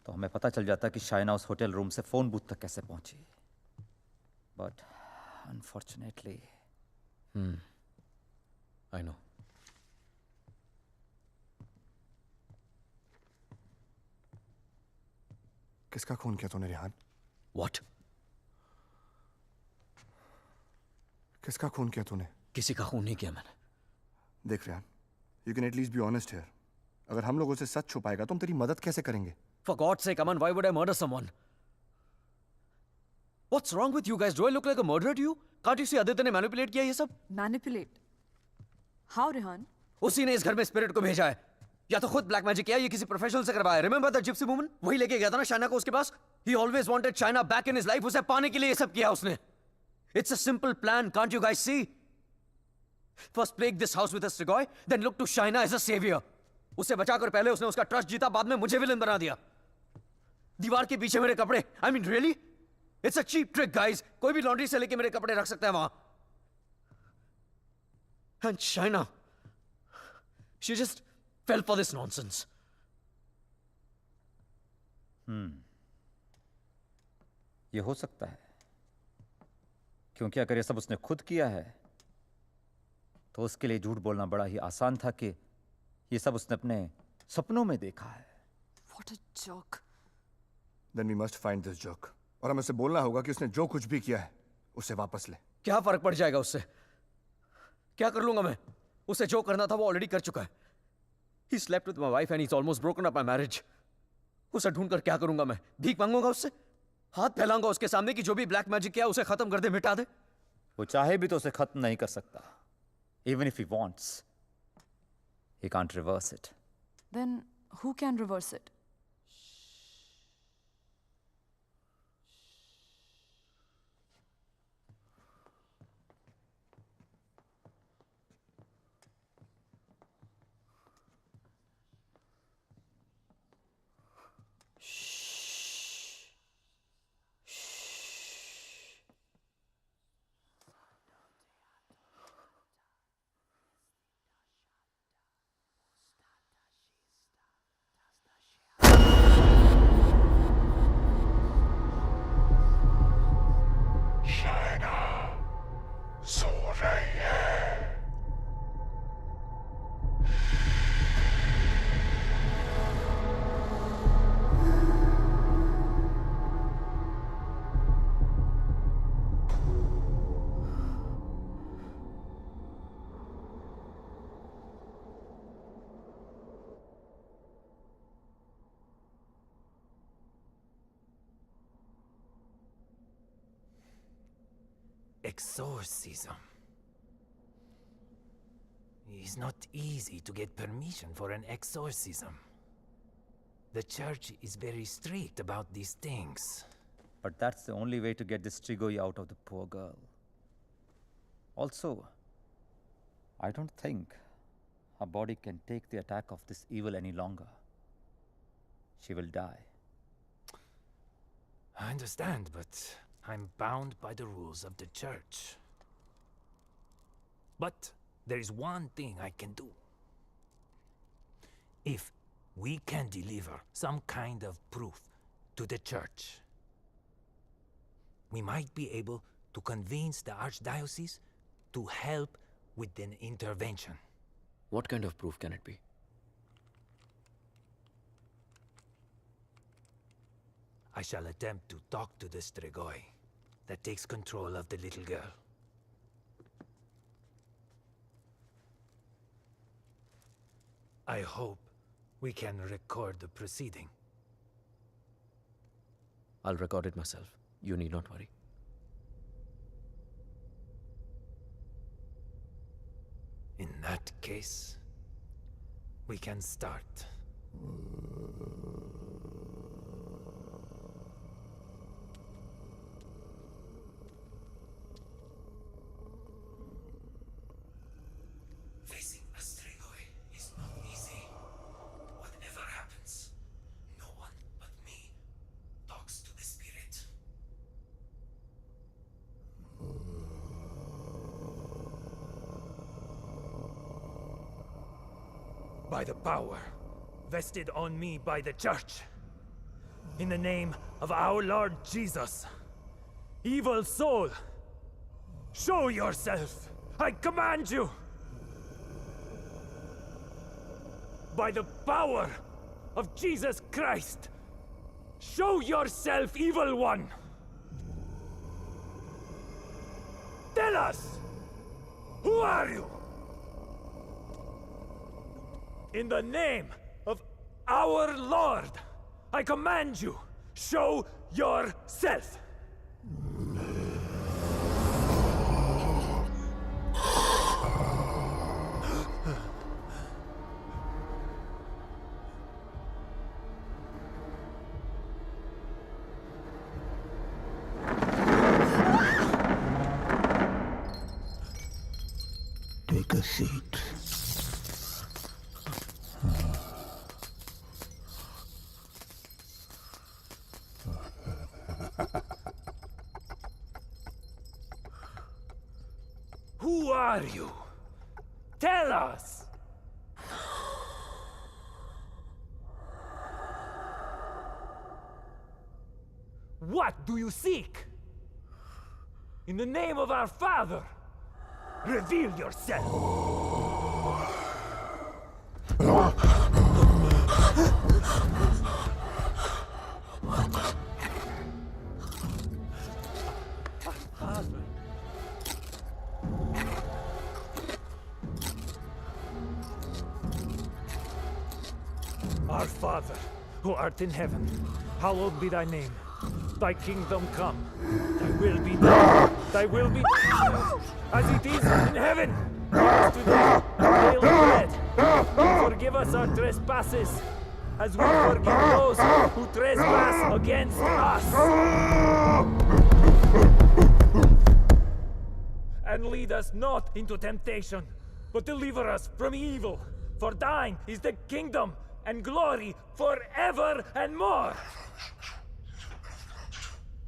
तो हमें पता चल जाता कि शाइना उस hotel room से फोन बूथ तक कैसे पहुंची. But unfortunately, I know. किसका खून किया तूने रेहान? What? किसका खून किया तूने? किसी का खून नहीं किया मैंने. देख Rehan, you can at least be honest here. अगर हम लोगों से सच छुपाएगा तो हम तेरी मदद कैसे करेंगे? For God's sake, Aman, why would I murder someone? What's wrong with you guys? Do I look like a murderer to you? Can't you see Aditya ने manipulate किया ये सब? Manipulate? How, Rehan? उसी ने इस घर में स्पिरिट को भेजा है. या तो खुद ब्लैक मैजिक किया, ये किसी प्रोफेशनल से करवाया. Remember that gypsy woman? वही लेके गया था ना शाइना को उसके पास. He always wanted Shaina back in his life. उसे पाने के लिए ये सब किया उसने. It's a simple plan. Can't you guys see? First plague this house with a Strigoi, then look to Shaina as a savior. उसे बचाकर पहले उसने उसका ट्रस्ट जीता, बाद में मुझे विलन बना दिया. दीवार के पीछे मेरे कपड़े. I mean, really? It's a cheap trick, guys. कोई भी लॉन्ड्री से लेके मेरे कपड़े रख सकता है वहां. And Shaina, she just fell for this nonsense. ये हो सकता है, क्योंकि अगर ये सब उसने खुद किया है तो उसके लिए झूठ बोलना बड़ा ही आसान था कि ये सब उसने अपने सपनों में देखा है. What a joke. Then we must find this joke. और हमें उसे बोलना होगा कि उसने जो कुछ भी किया है उसे वापस ले. क्या फर्क पड़ जाएगा उससे? क्या कर लूंगा मैं? उसे जो करना था वो ऑलरेडी कर चुका है. He slept with my wife and he's almost broken up my marriage. उसे ढूंढकर क्या करूंगा मैं? भीख मांगूंगा उससे? हाथ फैलाऊंगा उसके सामने कि जो भी ब्लैक मैजिक किया उसे खत्म कर दे, मिटा दे? वो चाहे भी तो उसे खत्म नहीं कर सकता. Even if he wants, he can't reverse it. Then who can reverse it? Exorcism. It's not easy to get permission for an exorcism. The church is very strict about these things. But that's the only way to get this Strigoi out of the poor girl. Also, I don't think her body can take the attack of this evil any longer. She will die. I understand, but I'm bound by the rules of the church. But there is one thing I can do. If we can deliver some kind of proof to the church, we might be able to convince the archdiocese to help with an intervention. What kind of proof can it be? I shall attempt to talk to the Strigoi that takes control of the little girl. I hope we can record the proceeding. I'll record it myself. You need not worry. In that case, we can start. Facing a Strigoi is not easy. Whatever happens, no one but me talks to the spirit. By the power vested on me by the church, in the name of our Lord Jesus, evil soul, show yourself! I command you! By the power of Jesus Christ, show yourself, evil one! Tell us! Who are you? In the name of our Lord, I command you, show yourself! Take a seat. Who are you? Tell us! What do you seek? In the name of our Father, reveal yourself! Our Father, who art in heaven, hallowed be thy name. Thy kingdom come. Thy will be done. Thy will be as it is in heaven. Give us today our daily bread. And forgive us our trespasses, as we forgive those who trespass against us. And lead us not into temptation, but deliver us from evil. For thine is the kingdom and glory forever and more.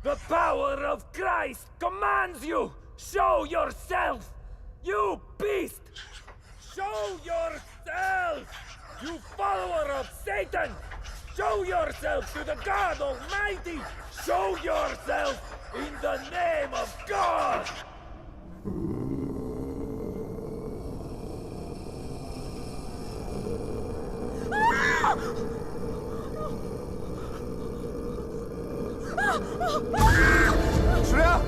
The power of Christ commands you! Show yourself! You beast! Show yourself! You follower of Satan! Show yourself to the God Almighty! Show yourself in the name of God! Shreya!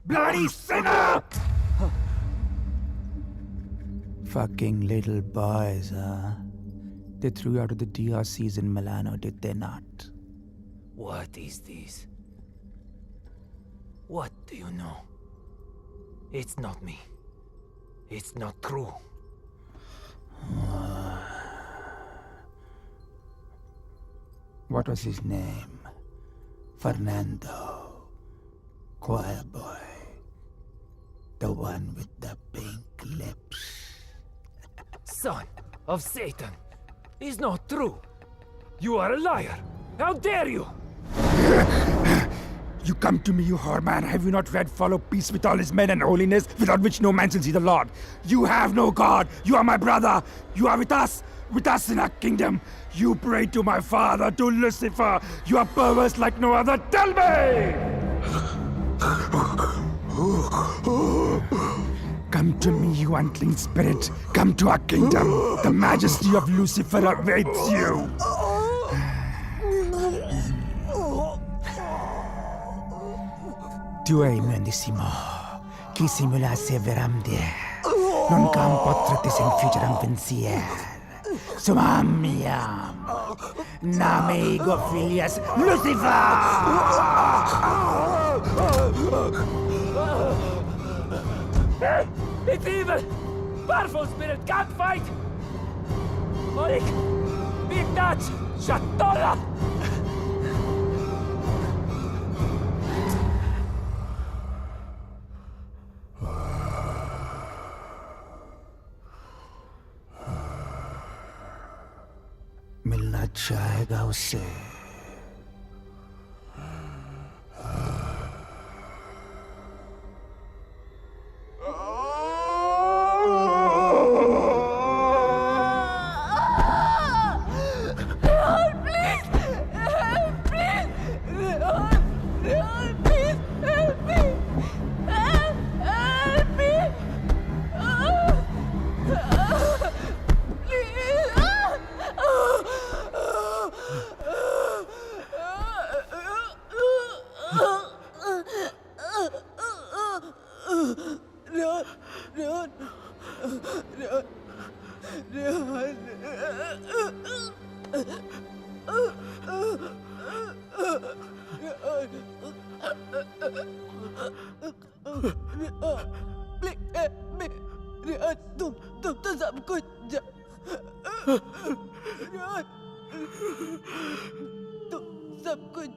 Bloody sinner! Fucking little boys, huh? They threw you out of the DRCs in Milano, did they not? What is this? What do you know? It's not me. It's not true. What was his name? Fernando. Choir boy. The one with the pink lips. Son of Satan. Is not true. You are a liar. How dare you? You come to me, you whoreman. Have you not read follow peace with all his men and holiness, without which no man shall see the Lord? You have no God. You are my brother. You are with us in our kingdom. You pray to my father, to Lucifer. You are perverse like no other. Tell me! Come to me, you unclean spirit. Come to our kingdom. The majesty of Lucifer awaits you. Tu hai mendissimo, chi simula severamde, non campo tratti sen fugeram pensier. Sumamiam, name ego filias Lucifer! It's evil! Powerful spirit can't fight! Orik! Big Dutch! Shatola! मिलना चाहेगा उससे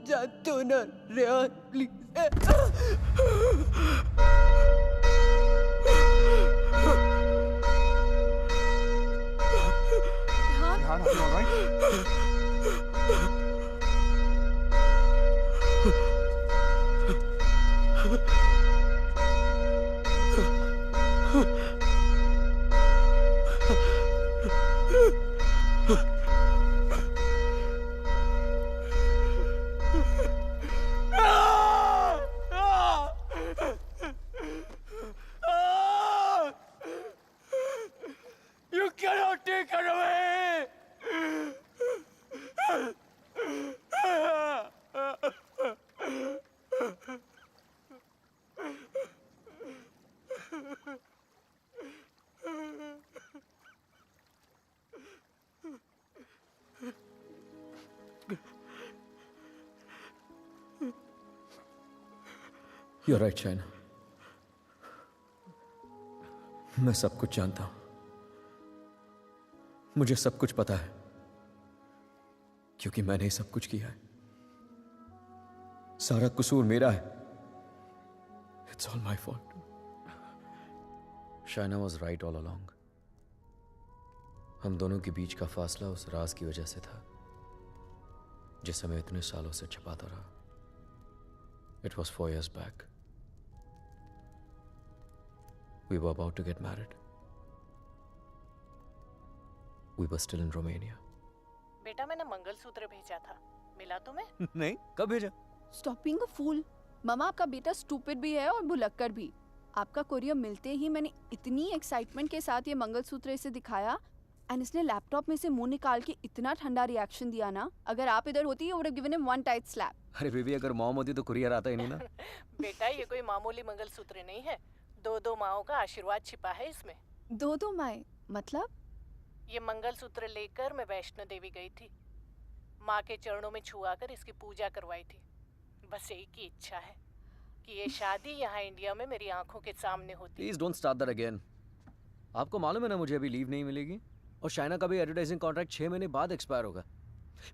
जाते हो ना Rehan please. Rehan, are you all right? You cannot take her away! You're right, Shaina. मैं सब कुछ जानता हूं। मुझे सब कुछ पता है क्योंकि मैंने ही सब कुछ किया है। सारा कसूर मेरा है। It's all my fault. Shaina was right all along. हम दोनों के बीच का फासला उस राज की वजह से था जिसे मैं इतने सालों से छिपाता रहा। It was 4 years back. We were about to get married. We were still in Romania. बेटा मैंने मंगलसूत्र भेजा था, मिला तुम्हें? नहीं, कब भेजा? Stop being a fool. मामा आपका बेटा स्टूपिड भी है और भुलक्कड़ भी। आपका कोरियर मिलते ही मैंने इतनी एक्साइटमेंट के साथ ये मंगलसूत्र इसे दिखाया एंड इसने लैपटॉप में से मुंह निकाल के इतना ठंडा रिएक्शन दिया ना, अगर आप इधर होती you would have given him one tight slap. अरे बेबी, अगर मॉम होती तो कुरियर आता ही नहीं ना। बेटा ये कोई मामूली मंगलसूत्र नहीं है, 2 माओं का आशीर्वाद छिपा है इसमें। 2 माएं मतलब? ये मंगलसूत्र लेकर मैं वैष्णो देवी गई थी, माँ के चरणों में छुआ कर इसकी पूजा करवाई थी। बस एक ही इच्छा है कि ये शादी यहाँ इंडिया में मेरी आंखों के सामने होती। Please don't start that again. आपको मालूम है ना मुझे अभी लीव नहीं मिलेगी और शाइना का भी एडवर्टाइजिंग कॉन्ट्रैक्ट 6 महीने बाद एक्सपायर होगा।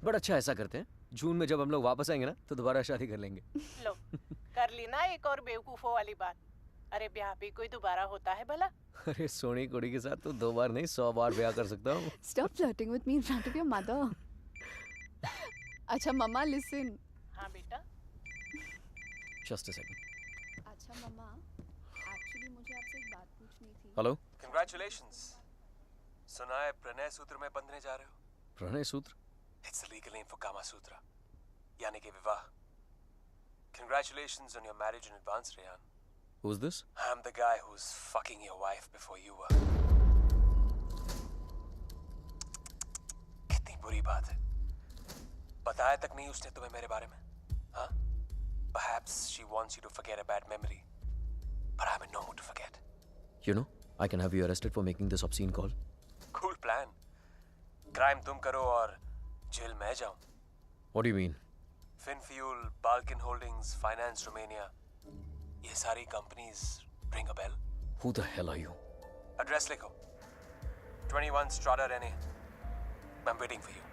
बट अच्छा ऐसा करते हैं, जून में जब हम लोग वापस आएंगे ना तो दोबारा शादी कर लेंगे। लो कर ली ना एक और बेवकूफों वाली बात। अरे ब्याह भी कोई दोबारा होता है भला? अरे सोनी कुड़ी के साथ तो 2 बार नहीं 100 बार ब्याह कर सकता हूँ। Stop flirting with me in front of your mother. अच्छा मम्मा listen. हाँ बेटा। Just a second. अच्छा मम्मा, एक्चुअली मुझे आपसे एक बात पूछनी थी। हेलो। Congratulations. सुना है प्रणय सूत्र में बंधने जा रहे हो? प्रणय सूत्र? It's the legal name for Kama Sutra, यानी कि विवाह। Congratulations on your marriage in advance, Rehan. Who's this? I'm the guy who's fucking your wife before you were. कितनी बुरी बात है। बताया तक नहीं उसने तुम्हें मेरे बारे में, हाँ? Perhaps she wants you to forget a bad memory, but I'm in no mood to forget. You know, I can have you arrested for making this obscene call. Cool plan. Crime तुम करो और jail मैं जाऊं। What do you mean? Finfuel, Balkan Holdings, Finance Romania, ये सारी companies ring a bell? Who the hell are you? Address लिखो। 21 Strada Rene. I'm waiting for you.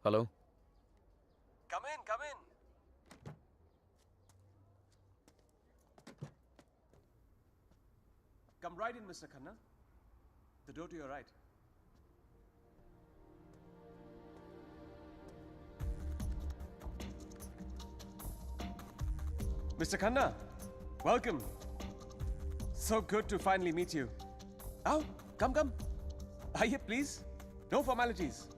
Hello? Come in, come in. Come right in, Mr. Khanna. The door to your right. Mr. Khanna, welcome. So good to finally meet you. Oh, come. Aye, please. No formalities.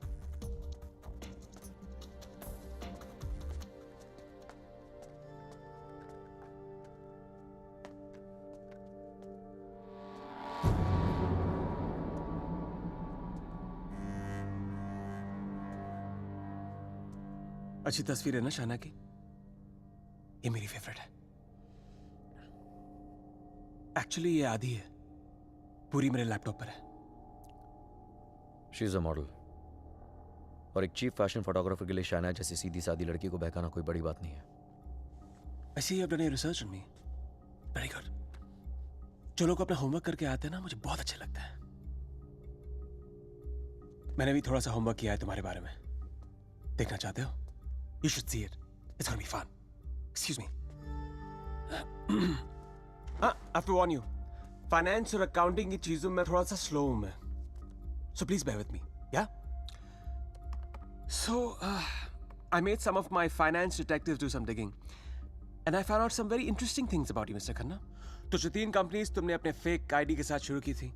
अच्छी तस्वीर है ना शाना की? ये मेरी favourite है। Actually ये आधी है, पूरी मेरे लैपटॉप पर है। शी इज अ मॉडल और एक चीफ फैशन फोटोग्राफर के लिए शाना जैसी सीधी सादी लड़की को बहकाना कोई बड़ी बात नहीं है। I see you've done your research on me. Very good. जो लोग अपना होमवर्क करके आते हैं ना, मुझे बहुत अच्छा लगता है. मैंने भी थोड़ा सा होमवर्क किया है तुम्हारे बारे में. देखना चाहते हो? You should see it. It's gonna be fun. Excuse me. I have to warn you. Finance और accounting की चीजों में थोड़ा सा slow हूँ मैं. So please bear with me. Yeah? So, I made some of my finance detectives do some digging. And I found out some very interesting things about you, Mr. Khanna. तो जो 3 companies तुमने अपने fake ID के साथ शुरू की थी,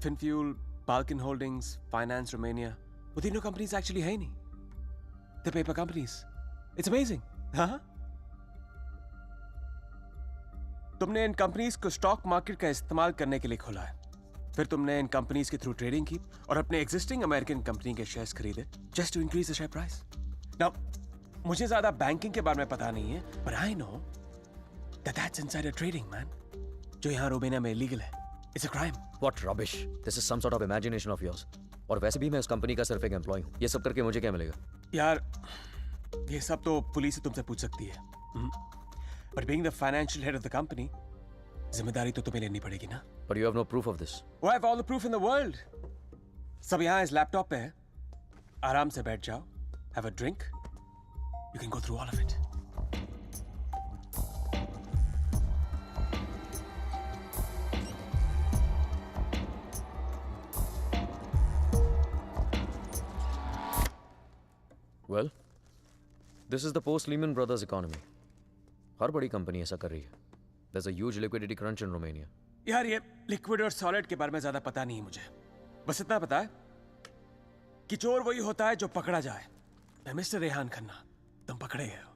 FinFuel, Balkan Holdings, Finance Romania, वो तीनों कंपनीज एक्चुअली है ही नहीं. The paper companies. It's amazing. हाँ? तुमने इन कंपनीज को स्टॉक मार्केट का इस्तेमाल करने के लिए खोला है. फिर तुमने इन कंपनीज के थ्रू ट्रेडिंग की और अपने एग्जिस्टिंग अमेरिकन कंपनी के शेयर्स खरीदे just to increase the share price. Now मुझे ज्यादा बैंकिंग के बारे में पता नहीं है, but I know that that's insider trading, man. जो यहाँ रोमेनिया में इलीगल है. It's a crime. What rubbish. This is some sort of imagination of yours. और वैसे भी मैं उस कंपनी का सिर्फ एक एम्प्लॉय हूँ. ये सब करके मुझे क्या मिलेगा? यार, ये सब तो पुलिस तुमसे पूछ सकती है. But being the financial head of the company, जिम्मेदारी तो तुम्हें लेनी पड़ेगी ना. But you have no proof of this. Oh, I have all the proof in the world. सब यहाँ इस लैपटॉप पे है. आराम से बैठ जाओ. Have a drink. You can go through all of it. Well, this is the post-Lehman Brothers economy. हर बड़ी कंपनी ऐसा कर रही है. There's a huge liquidity crunch in Romania. यार ये लिक्विड और सॉलिड के बारे में ज्यादा पता नहीं है मुझे. बस इतना पता है कि चोर वही होता है जो पकड़ा जाए. मिस्टर रेहान खन्ना, तुम पकड़े गए हो.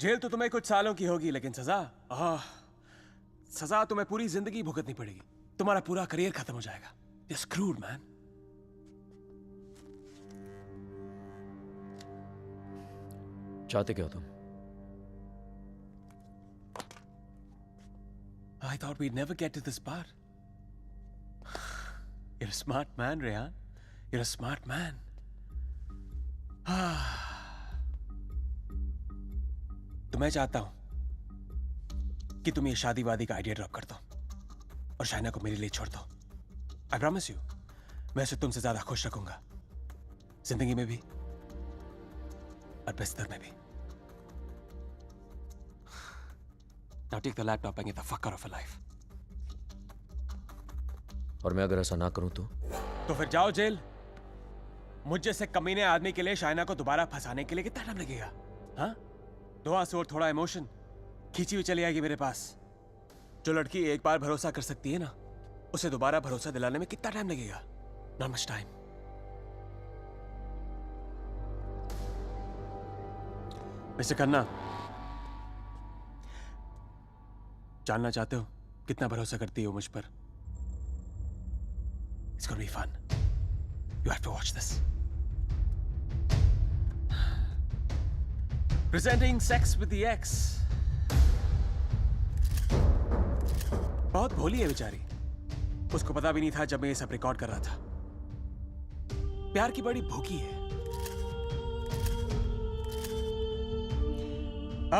जेल तो तुम्हें कुछ सालों की होगी, लेकिन सजा तुम्हें पूरी जिंदगी भुगतनी पड़ेगी. तुम्हारा पूरा करियर खत्म हो जाएगा. You're screwed, man. चाहते क्या हो तुम? I thought we'd never get to this part. You're a smart man, Rehan. You're a smart man. तो मैं चाहता हूं कि तुम ये शादी वादी का आइडिया ड्रॉप कर दो और शाइना को मेरे लिए छोड़ दो. I promise you, मैं उसे तुमसे ज्यादा खुश रखूंगा, जिंदगी में भी और बिस्तर में भी. Now take the laptop and get the fuck out of her life. और मैं अगर ऐसा ना करूं तो फिर जाओ जेल. मुझ जैसे कमीने आदमी के लिए शाइना को दोबारा फंसाने के लिए कितना टाइम लगेगा? हाँ? 2 आंसू और थोड़ा इमोशन खींची हुई चली आएगी मेरे पास. जो लड़की एक बार भरोसा कर सकती है ना, उसे दोबारा भरोसा दिलाने में कितना टाइम लगेगा? Not much time. Mister Khanna, जानना चाहते हो कितना भरोसा करती हो मुझ पर? It's gonna be fun. You have to watch this. Presenting Sex with the Ex. बहुत भोली है बेचारी. उसको पता भी नहीं था जब मैं ये सब रिकॉर्ड कर रहा था. प्यार की बड़ी भूखी है.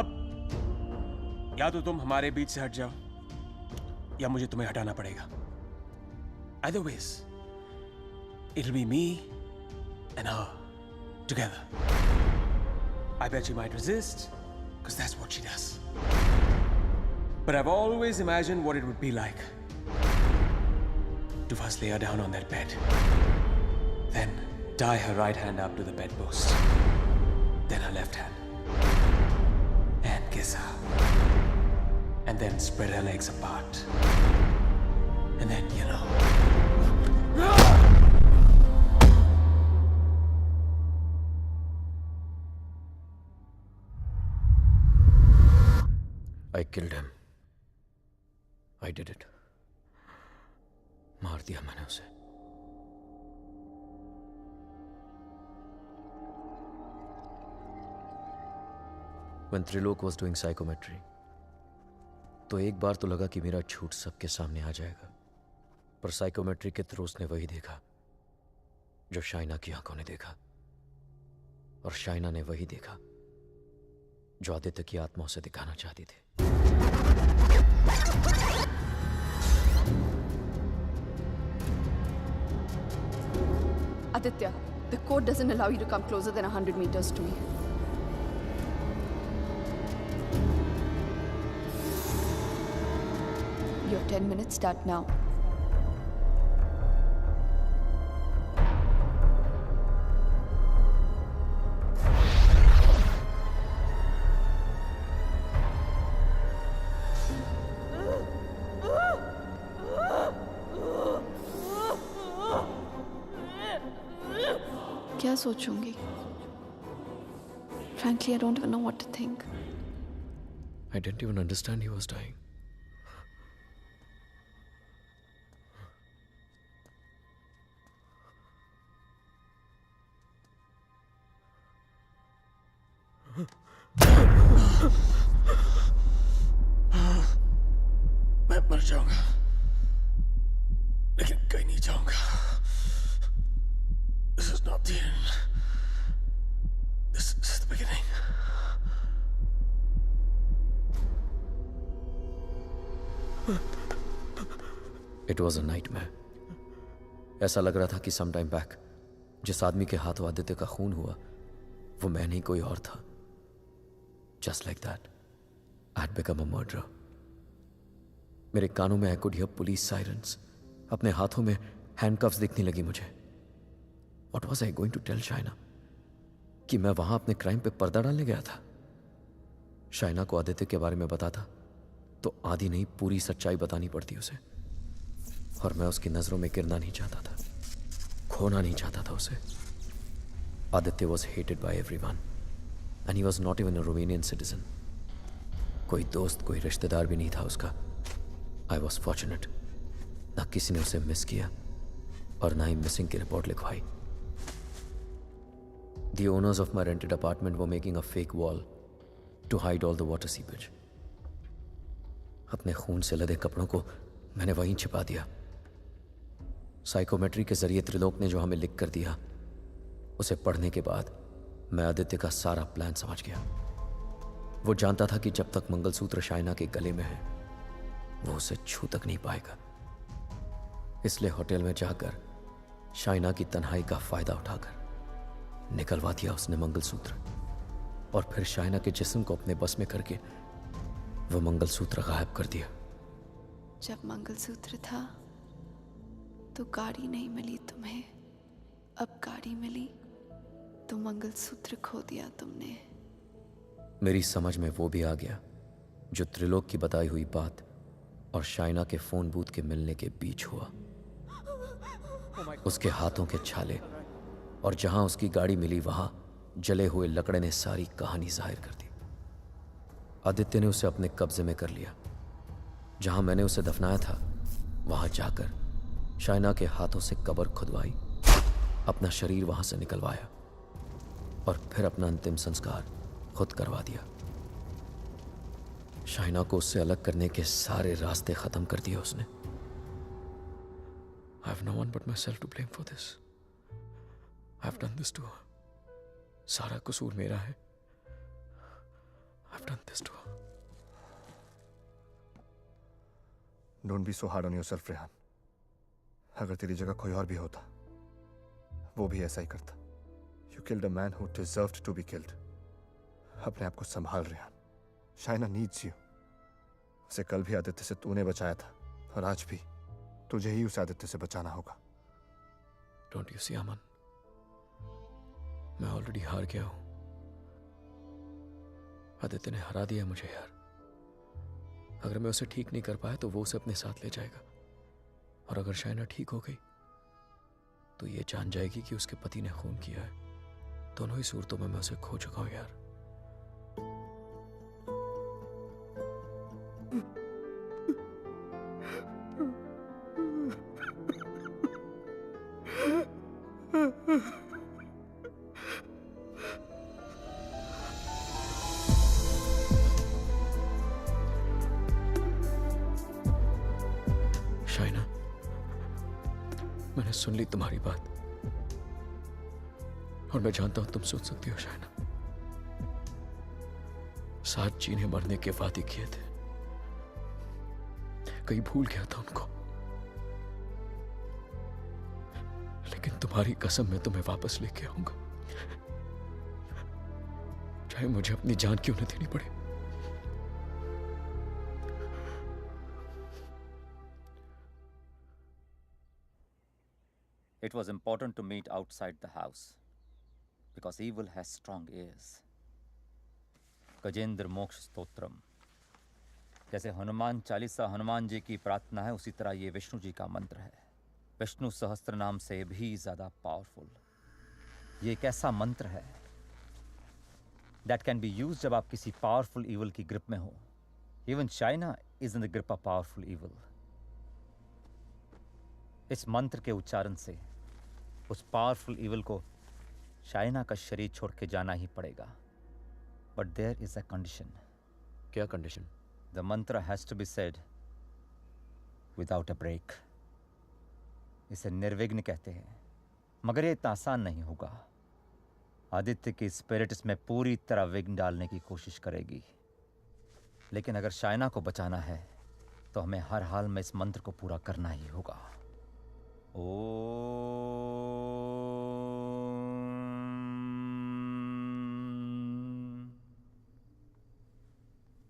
अब या तो तुम हमारे बीच से हट जाओ या मुझे तुम्हें हटाना पड़ेगा. Either ways, it'll be me and her together. I bet she might resist, because that's what she does. But I've always imagined what it would be like to first lay her down on that bed, then tie her right hand up to the bedpost, then her left hand, and kiss her. And then spread her legs apart. And then, you know. I killed him. I did it. मार दिया मैंने उसे. When Trilok was doing psychometry, तो एक बार तो लगा कि मेरा झूठ सबके सामने आ जाएगा. पर साइकोमेट्री के थ्रू उसने वही देखा जो शाइना की आंखों ने देखा, और शाइना ने वही देखा जो आदित्य की आत्मा उसे दिखाना चाहती थी। Aditya, the code doesn't allow you to come closer than 100 meters to me. Your 10 minutes start now. क्या सोचूंगी? Frankly, I don't even know what to think. I didn't even understand he was dying. मैं मर जाऊंगा, लेकिन कहीं नहीं जाऊंगा। This is not the end. This is the beginning. It was a nightmare. ऐसा लग रहा था कि some time back जिस आदमी के हाथों आदित्य का खून हुआ वो मैं नहीं कोई और था। Just like that, I had become a murderer. मेरे कानों में I could hear police sirens. अपने हाथों में handcuffs दिखने लगी मुझे। What was I going to tell Shaina? कि मैं वहां अपने क्राइम पे पर्दा डालने गया था। शाइना को आदित्य के बारे में बताता तो आधी नहीं पूरी सच्चाई बतानी पड़ती उसे, और मैं उसकी नजरों में गिरना नहीं चाहता था, खोना नहीं चाहता था उसे। Aditya was hated by everyone and he was not even a Romanian citizen. कोई दोस्त कोई रिश्तेदार भी नहीं था उसका। I was fortunate. ना किसी ने उसे मिस किया और ना ही मिसिंग की रिपोर्ट लिखवाई। The owners of my rented apartment were making a fake wall to hide all the water seepage. अपने खून से लदे कपड़ों को मैंने वहीं छिपा दिया। साइकोमेट्री के जरिए त्रिलोक ने जो हमें लिख कर दिया उसे पढ़ने के बाद मैं आदित्य का सारा प्लान समझ गया। वो जानता था कि जब तक मंगलसूत्र शाइना के गले में है वो उसे छू तक नहीं पाएगा। इसलिए होटल में जाकर शाइना की तन्हाई का फायदा उठाकर निकलवा दिया उसने मंगलसूत्र, और फिर शाइना के जिस्म को अपने बस में करके वो मंगलसूत्र गायब कर दिया। जब मंगलसूत्र था तो गाड़ी नहीं मिली तुम्हें, अब गाड़ी मिली तो मंगलसूत्र खो दिया तुमने। मेरी समझ में वो भी आ गया जो त्रिलोक की बताई हुई बात और शाइना के फोन बूथ के मिलने के बीच हुआ। उसके हाथों के छाले और जहां उसकी गाड़ी मिली वहां जले हुए लकड़े ने सारी कहानी जाहिर कर दी। आदित्य ने उसे अपने कब्जे में कर लिया। जहां मैंने उसे दफनाया था वहां जाकर शाइना के हाथों से कब्र खुदवाई, अपना शरीर वहां से निकलवाया और फिर अपना अंतिम संस्कार खुद करवा दिया। शाइना को उससे अलग करने के सारे रास्ते खत्म कर दिए उसने। I have no one but myself to blame for this. I have done this to her. सारा कसूर मेरा है। I have done this to her. Don't be so hard on yourself, Rehan. अगर तेरी जगह कोई और भी होता वो भी ऐसा ही करता। You killed a man who deserved to be killed. अपने आप को संभाल रेहान। Shaina needs you. उसे कल भी आदित्य से तूने बचाया था और आज भी तुझे ही उसे आदित्य से बचाना होगा। Don't you see, अमन? मैं ऑलरेडी हार गया हूं। आदित्य ने हरा दिया मुझे यार। अगर मैं उसे ठीक नहीं कर पाया तो वो उसे अपने साथ ले जाएगा, और अगर शाइना ठीक हो गई तो ये जान जाएगी कि उसके पति ने खून किया है। दोनों ही सूरतों में मैं उसे खो चुका हूं यार। शाइना, मैंने सुन ली तुम्हारी बात और मैं जानता हूं तुम सोच सकती हो शाइना। साथ जीने मरने के वादे किए थे, कहीं भूल गया था उनको। लेकिन तुम्हारी कसम मैं तुम्हें वापस लेके आऊंगा, चाहे मुझे अपनी जान क्यों न देनी पड़े। It was important to meet outside the house because evil has strong ears. Gajendra मोक्ष स्तोत्रम, जैसे हनुमान चालीसा हनुमान जी की प्रार्थना है, उसी तरह ये विष्णु जी का मंत्र है, विष्णु सहस्त्र नाम से भी ज्यादा पावरफुल। ये एक ऐसा मंत्र है that can be used जब आप किसी पावरफुल evil की ग्रिप में हो। Even China is in the grip of powerful evil. इस मंत्र के उच्चारण से उस पावरफुल इविल को चाइना का शरीर छोड़ के जाना ही पड़ेगा। But there is a condition. क्या condition? The mantra has to be said without a break. इसे निर्विघ्न कहते हैं, मगर ये इतना आसान नहीं होगा। आदित्य की स्पिरिट इसमें पूरी तरह विघ्न डालने की कोशिश करेगी, लेकिन अगर चाइना को बचाना है तो हमें हर हाल में इस मंत्र को पूरा करना ही होगा।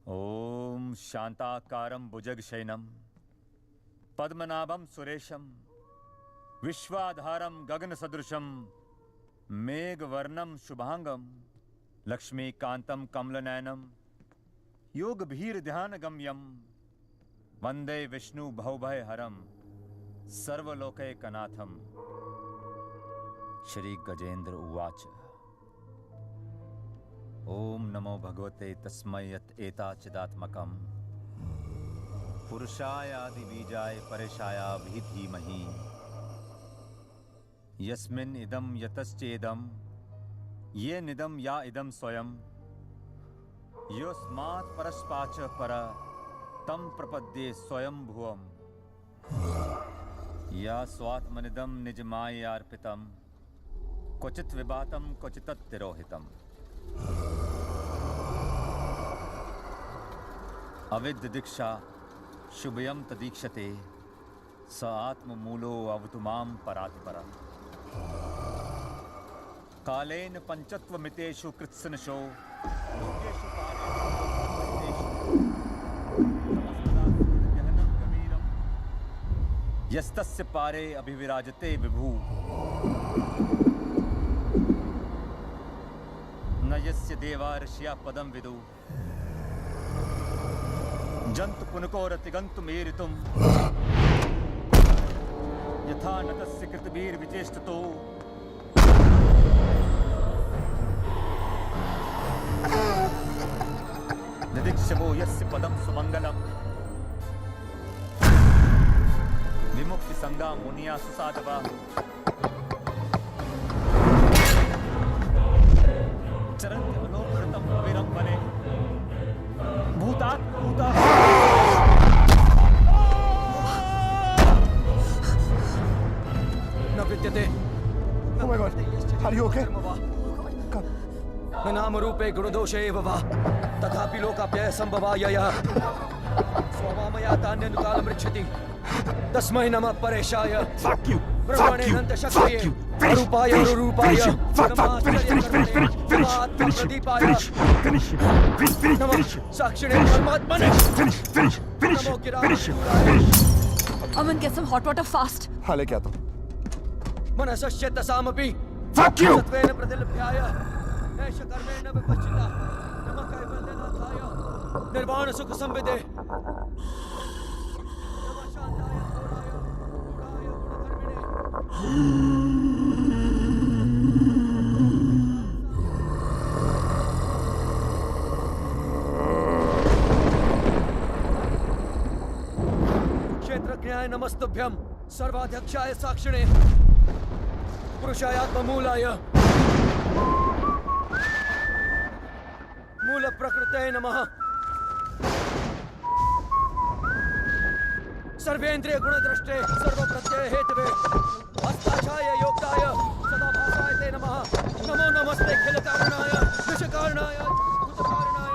ओम शांताकारं भुजगशयनं पद्मनाभं सुरेशं विश्वाधारं गगनसदृशं मेघवर्णं शुभांगं लक्ष्मीकान्तं कमलनयनं योगभीर्ध्यानगम्यं वंदे विष्णु भवभयहरं सर्वलोकैकनाथं। श्री गजेंद्र उवाच। ओम नमो भगवते तस्मै यत् एताचिदात्मकं पुरुषाय आदिबीजाय परेशाय धीमहि यस्मिन् इदं यतश्चेदं ये निदं या इदं स्वयं योस्मात् परस्पाच पर तं प्रपद्ये स्वयं भुवम् या स्वात्मनिदं निजमायार्पितं क्वचित् विभातं क्वचित् तिरोहितम्। अविद्य दीक्षा शुभयं तदीक्षते स आत्ममूलो अवतु मां परात्परम्। कालेन पंचत्वमितेषु कृत्सनशो लोकेषु यस्तस्य पारे अभिविराजते विभु न यस्य देवा ऋषिया पदं विदु जन्तु पुनकोरतिगन्तुमेरितुम् यथा न तस्य कृतभिर्विचेष्टतो निदीक्षवो यस्य पदं सुमंगलम् विमुक्ति संगा मुनिया सुसाधवा चरन्ति अलोकृतम् अविरं वने भूतात् भूता। न विद्यते। Oh my God, are you okay? न नाम रूपे गुणदोषे एव वा तथापि लोकाप्यय संभवायया स्वमामया तान्यनुकालं रक्षति तस्मै नमः परेशाय। Fuck you! ब्रह्मणे अनंत शक्तये अरूपाय अरूपाय नमः साक्षिणे परमात्मने नमो गिराय। Aman, get some hot water fast. हाँ लेके आता हूँ। मनसस्य तसामपि Fuck you! सत्वेन प्रतिलभ्याय ऐष कर्मेण विपश्चिता नमः कैवल्यनाथाय निर्वाण सुख संविदे नमः शांताय घोराय गुणाय गुणधर्मिणे। क्षेत्रज्ञाय नमस्तुभ्यं सर्वाध्यक्षाय साक्षिणे पुरुषाय आत्ममूलाय मूल प्रकृते नमः। सर्वेन्द्रिय गुणद्रष्टे सर्वप्रत्यय हेतवे हस्ताक्षाय योक्ताय सदाभासाय ते नमः। नमो नमस्ते खिल कारणाय निश कारणाय भूत कारणाय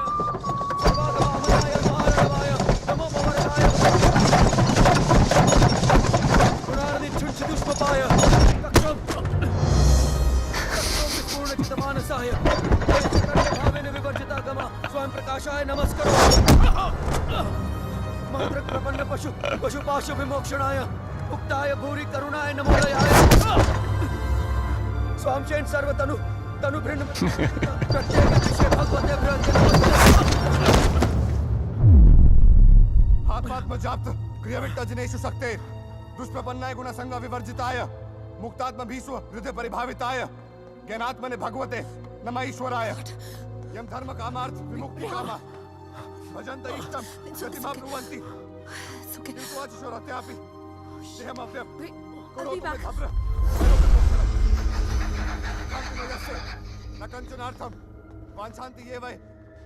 मंत्र प्रपन्न पशु पशुपाशु विमोक्षणाय मुक्ताय भूरि करुणाय नमो दयाय स्वामचेन सर्वतनु तनु भृंड प्रत्येक विषय भगवते भ्रंते आत्मात्मजाप्त क्रियाविट्ट जनेषु शक्ते दुष्प्रपन्नाय गुणसंग विवर्जिताय मुक्तात्म भीष्व हृदय परिभाविताय ज्ञानात्मने भगवते नमः ईश्वराय यम धर्म कामार्थ विमुक्ति कामा भजन्त इष्टम गतिमा ब्रुवन्ति किंतु देहमप्यम करोतु मे भद्र न कंचनार्थम वाञ्छन्ति ये वै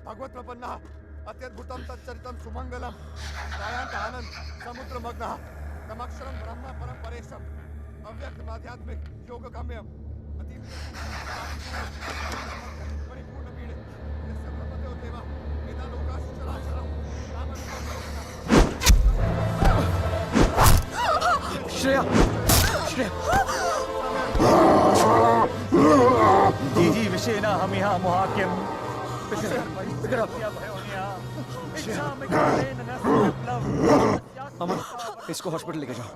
भगवत् प्रपन्नः अत्यद्भुतं तच्चरितं सुमंगलम दायान्त आनंद समुद्रमग्नः तमक्षरं ब्रह्म परम परेशम अव्यक्त आध्यात्मिक योग गम्यम अतीत परिपूर्ण पीड़े यस्य ब्रह्मदेव देवा वेदा लोकाश्च चराचरम् श्रेया जी विषेना हम यहाँ मोहाक्यम अमन इसको हॉस्पिटल लेके जाओ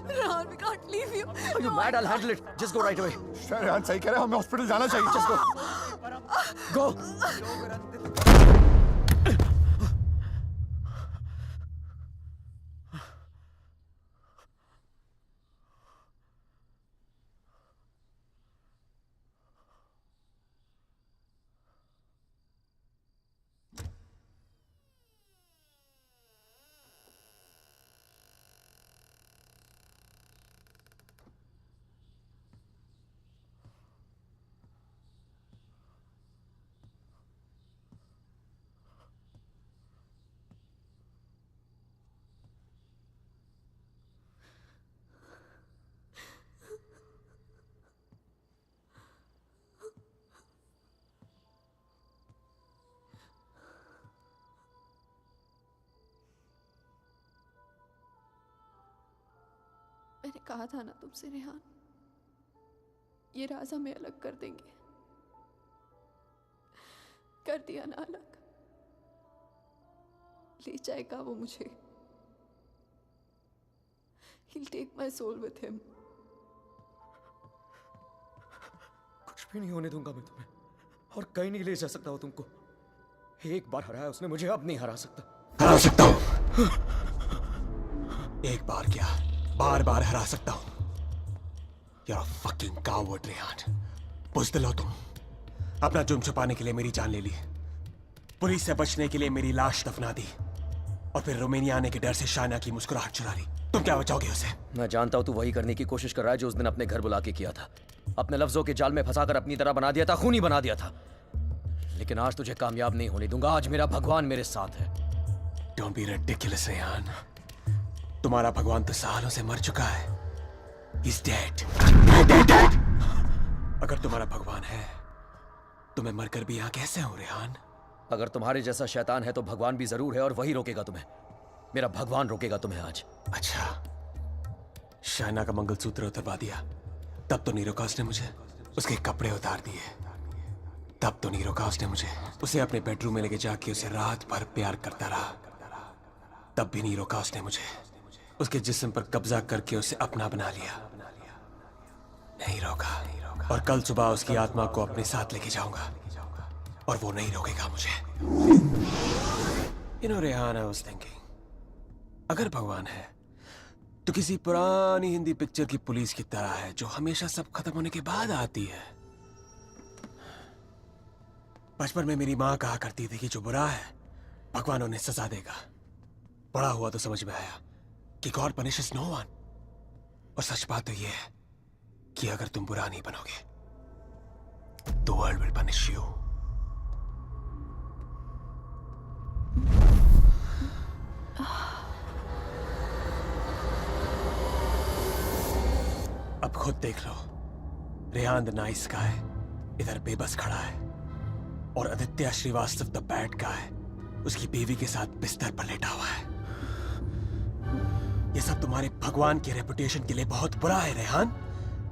Rehan, we can't leave you. Are you mad? I'll handle it. Just go right away. Rehan सही कह रहे हैं, हमें हॉस्पिटल जाना चाहिए. Just go. मैंने कहा था ना तुमसे रेहान, ये राज हमें अलग कर देंगे. कर दिया ना अलग. ले जाएगा वो मुझे. He'll take my soul with him. कुछ भी नहीं होने दूंगा मैं तुम्हें, और कहीं नहीं ले जा सकता हूँ तुमको. एक बार हराया उसने मुझे, अब नहीं हरा सकता. हरा सकता हूँ. एक बार क्या, बार बार हरा सकता हूँ. You're a fucking coward, Rehan. बुज़दिल हो तुम. अपना जुर्म छुपाने के लिए मेरी जान ले ली, पुलिस से बचने के लिए मेरी लाश दफना दी, और फिर रोमानिया आने के डर से शायना की मुस्कुराहट चुरा ली. तुम क्या बचाओगे उसे? मैं जानता हूं तू वही करने की कोशिश कर रहा है जो उस दिन अपने घर बुला के किया था. अपने लफ्जों के जाल में फंसाकर अपनी तरह बना दिया था, खूनी बना दिया था. लेकिन आज तुझे कामयाब नहीं होने दूंगा. आज मेरा भगवान मेरे साथ है. Don't be ridiculous, Rehan. तुम्हारा भगवान तो सालों से मर चुका है. He's dead. Dead. अगर तुम्हारा भगवान है तो मैं मरकर भी यहाँ कैसे हूँ, रेहान? अगर तुम्हारे जैसा शैतान है तो भगवान भी जरूर है, और वही रोकेगा तुम्हें. मेरा भगवान रोकेगा तुम्हें आज. अच्छा, शायना का मंगलसूत्र उतरवा दिया, तब तो नीरोकास ने मुझे उसके कपड़े उतार दिए. तब तो नीरोकास ने मुझे उसे अपने बेडरूम में लेके जाके उसे रात भर प्यार करता रहा. तब भी नीरोकास ने मुझे उसके जिस्म पर कब्जा करके उसे अपना बना लिया. नहीं रोका, और कल सुबह उसकी आत्मा को अपने साथ लेके जाऊंगा, और वो नहीं रोकेगा मुझे. You know, Rehan, I was thinking, अगर भगवान है तो किसी पुरानी हिंदी पिक्चर की पुलिस की तरह है, जो हमेशा सब खत्म होने के बाद आती है. बचपन में मेरी माँ कहा करती थी कि जो बुरा है भगवान उन्हें सजा देगा. बड़ा हुआ तो समझ में आया कि गॉड पनिशेस नो वन. और सच बात तो यह है कि अगर तुम बुरा नहीं बनोगे तो वर्ल्ड विल पनिश यू. अब खुद देख लो, रेहान द नाइस गाय इधर बेबस खड़ा है, और Aditya Shrivastava the bad guy उसकी बीवी के साथ बिस्तर पर लेटा हुआ है. ये सब तुम्हारे भगवान की रेपुटेशन के लिए बहुत बुरा है, Rehan.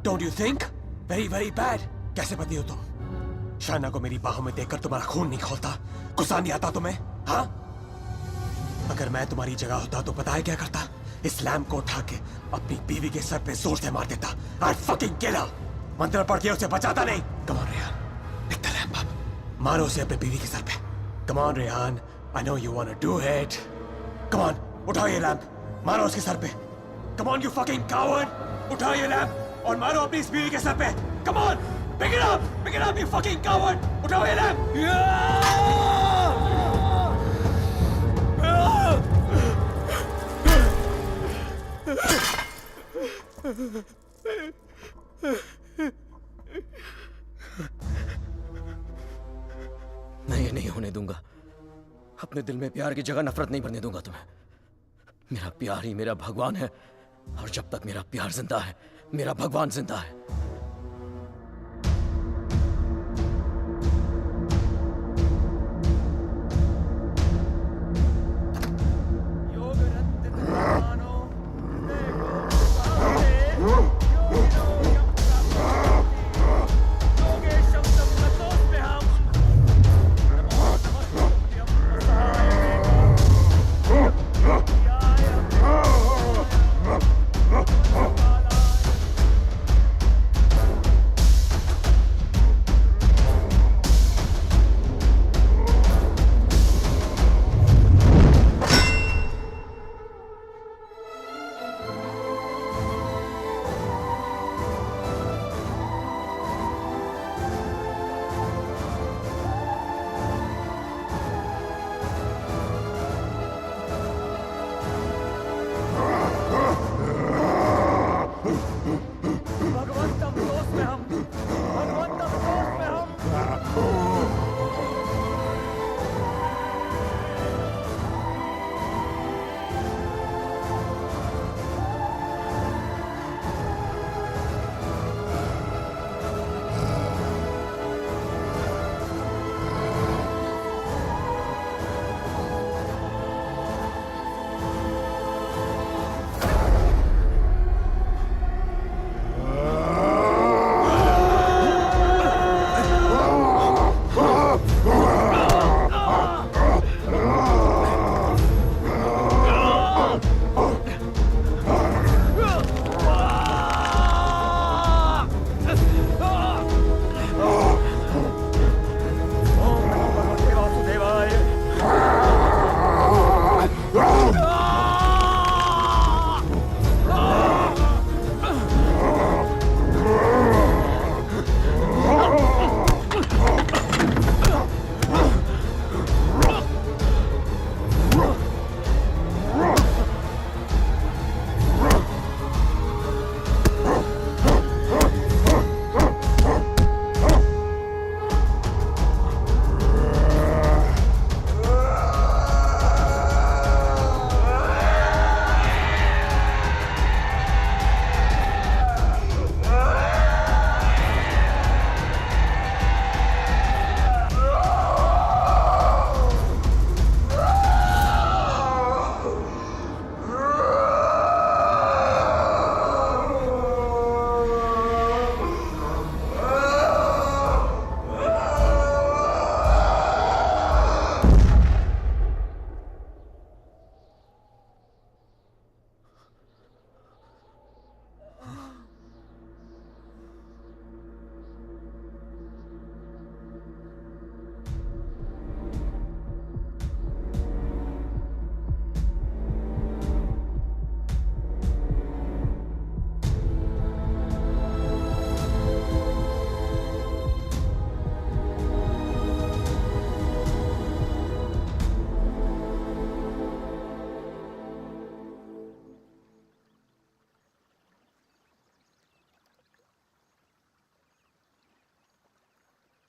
Don't you think? Very very bad. कैसे पति हो तुम? शायना को मेरी बाहों में देखकर तुम्हारा खून नहीं खौलता? गुस्सा नहीं आता तुम्हें? हाँ? अगर मैं तुम्हारी जगह होता तो पता है क्या करता? इस लैम्प को उठा के अपनी बीवी के सर पे जोर से मार देता। I'd fucking kill her! मंत्र पढ़ के उसे बचाता नहीं। Come on, Rehan, pick the lamp up. मारो उसे अपने बीवी के सर पे। Come on, Rehan, I know you wanna do it. Come on, उठाओ ये लैम्प, मारो उसके सर पे। Come on, you fucking coward! उठाओ ये लैम्प और मारो अपनी इस बीवी के सर पे। Come on, pick it up, you fucking coward! उठाओ ये लैम्प। मैं ये नहीं होने दूंगा। अपने दिल में प्यार की जगह नफरत नहीं भरने दूंगा तुम्हें। मेरा प्यार ही मेरा भगवान है, और जब तक मेरा प्यार जिंदा है, मेरा भगवान जिंदा है।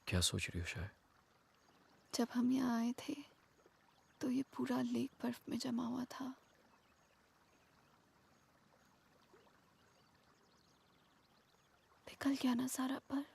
क्या सोच रही हो शायद? जब हम यहाँ आए थे तो ये पूरा लेक बर्फ में जमा हुआ था। पिघल गया ना सारा बर्फ।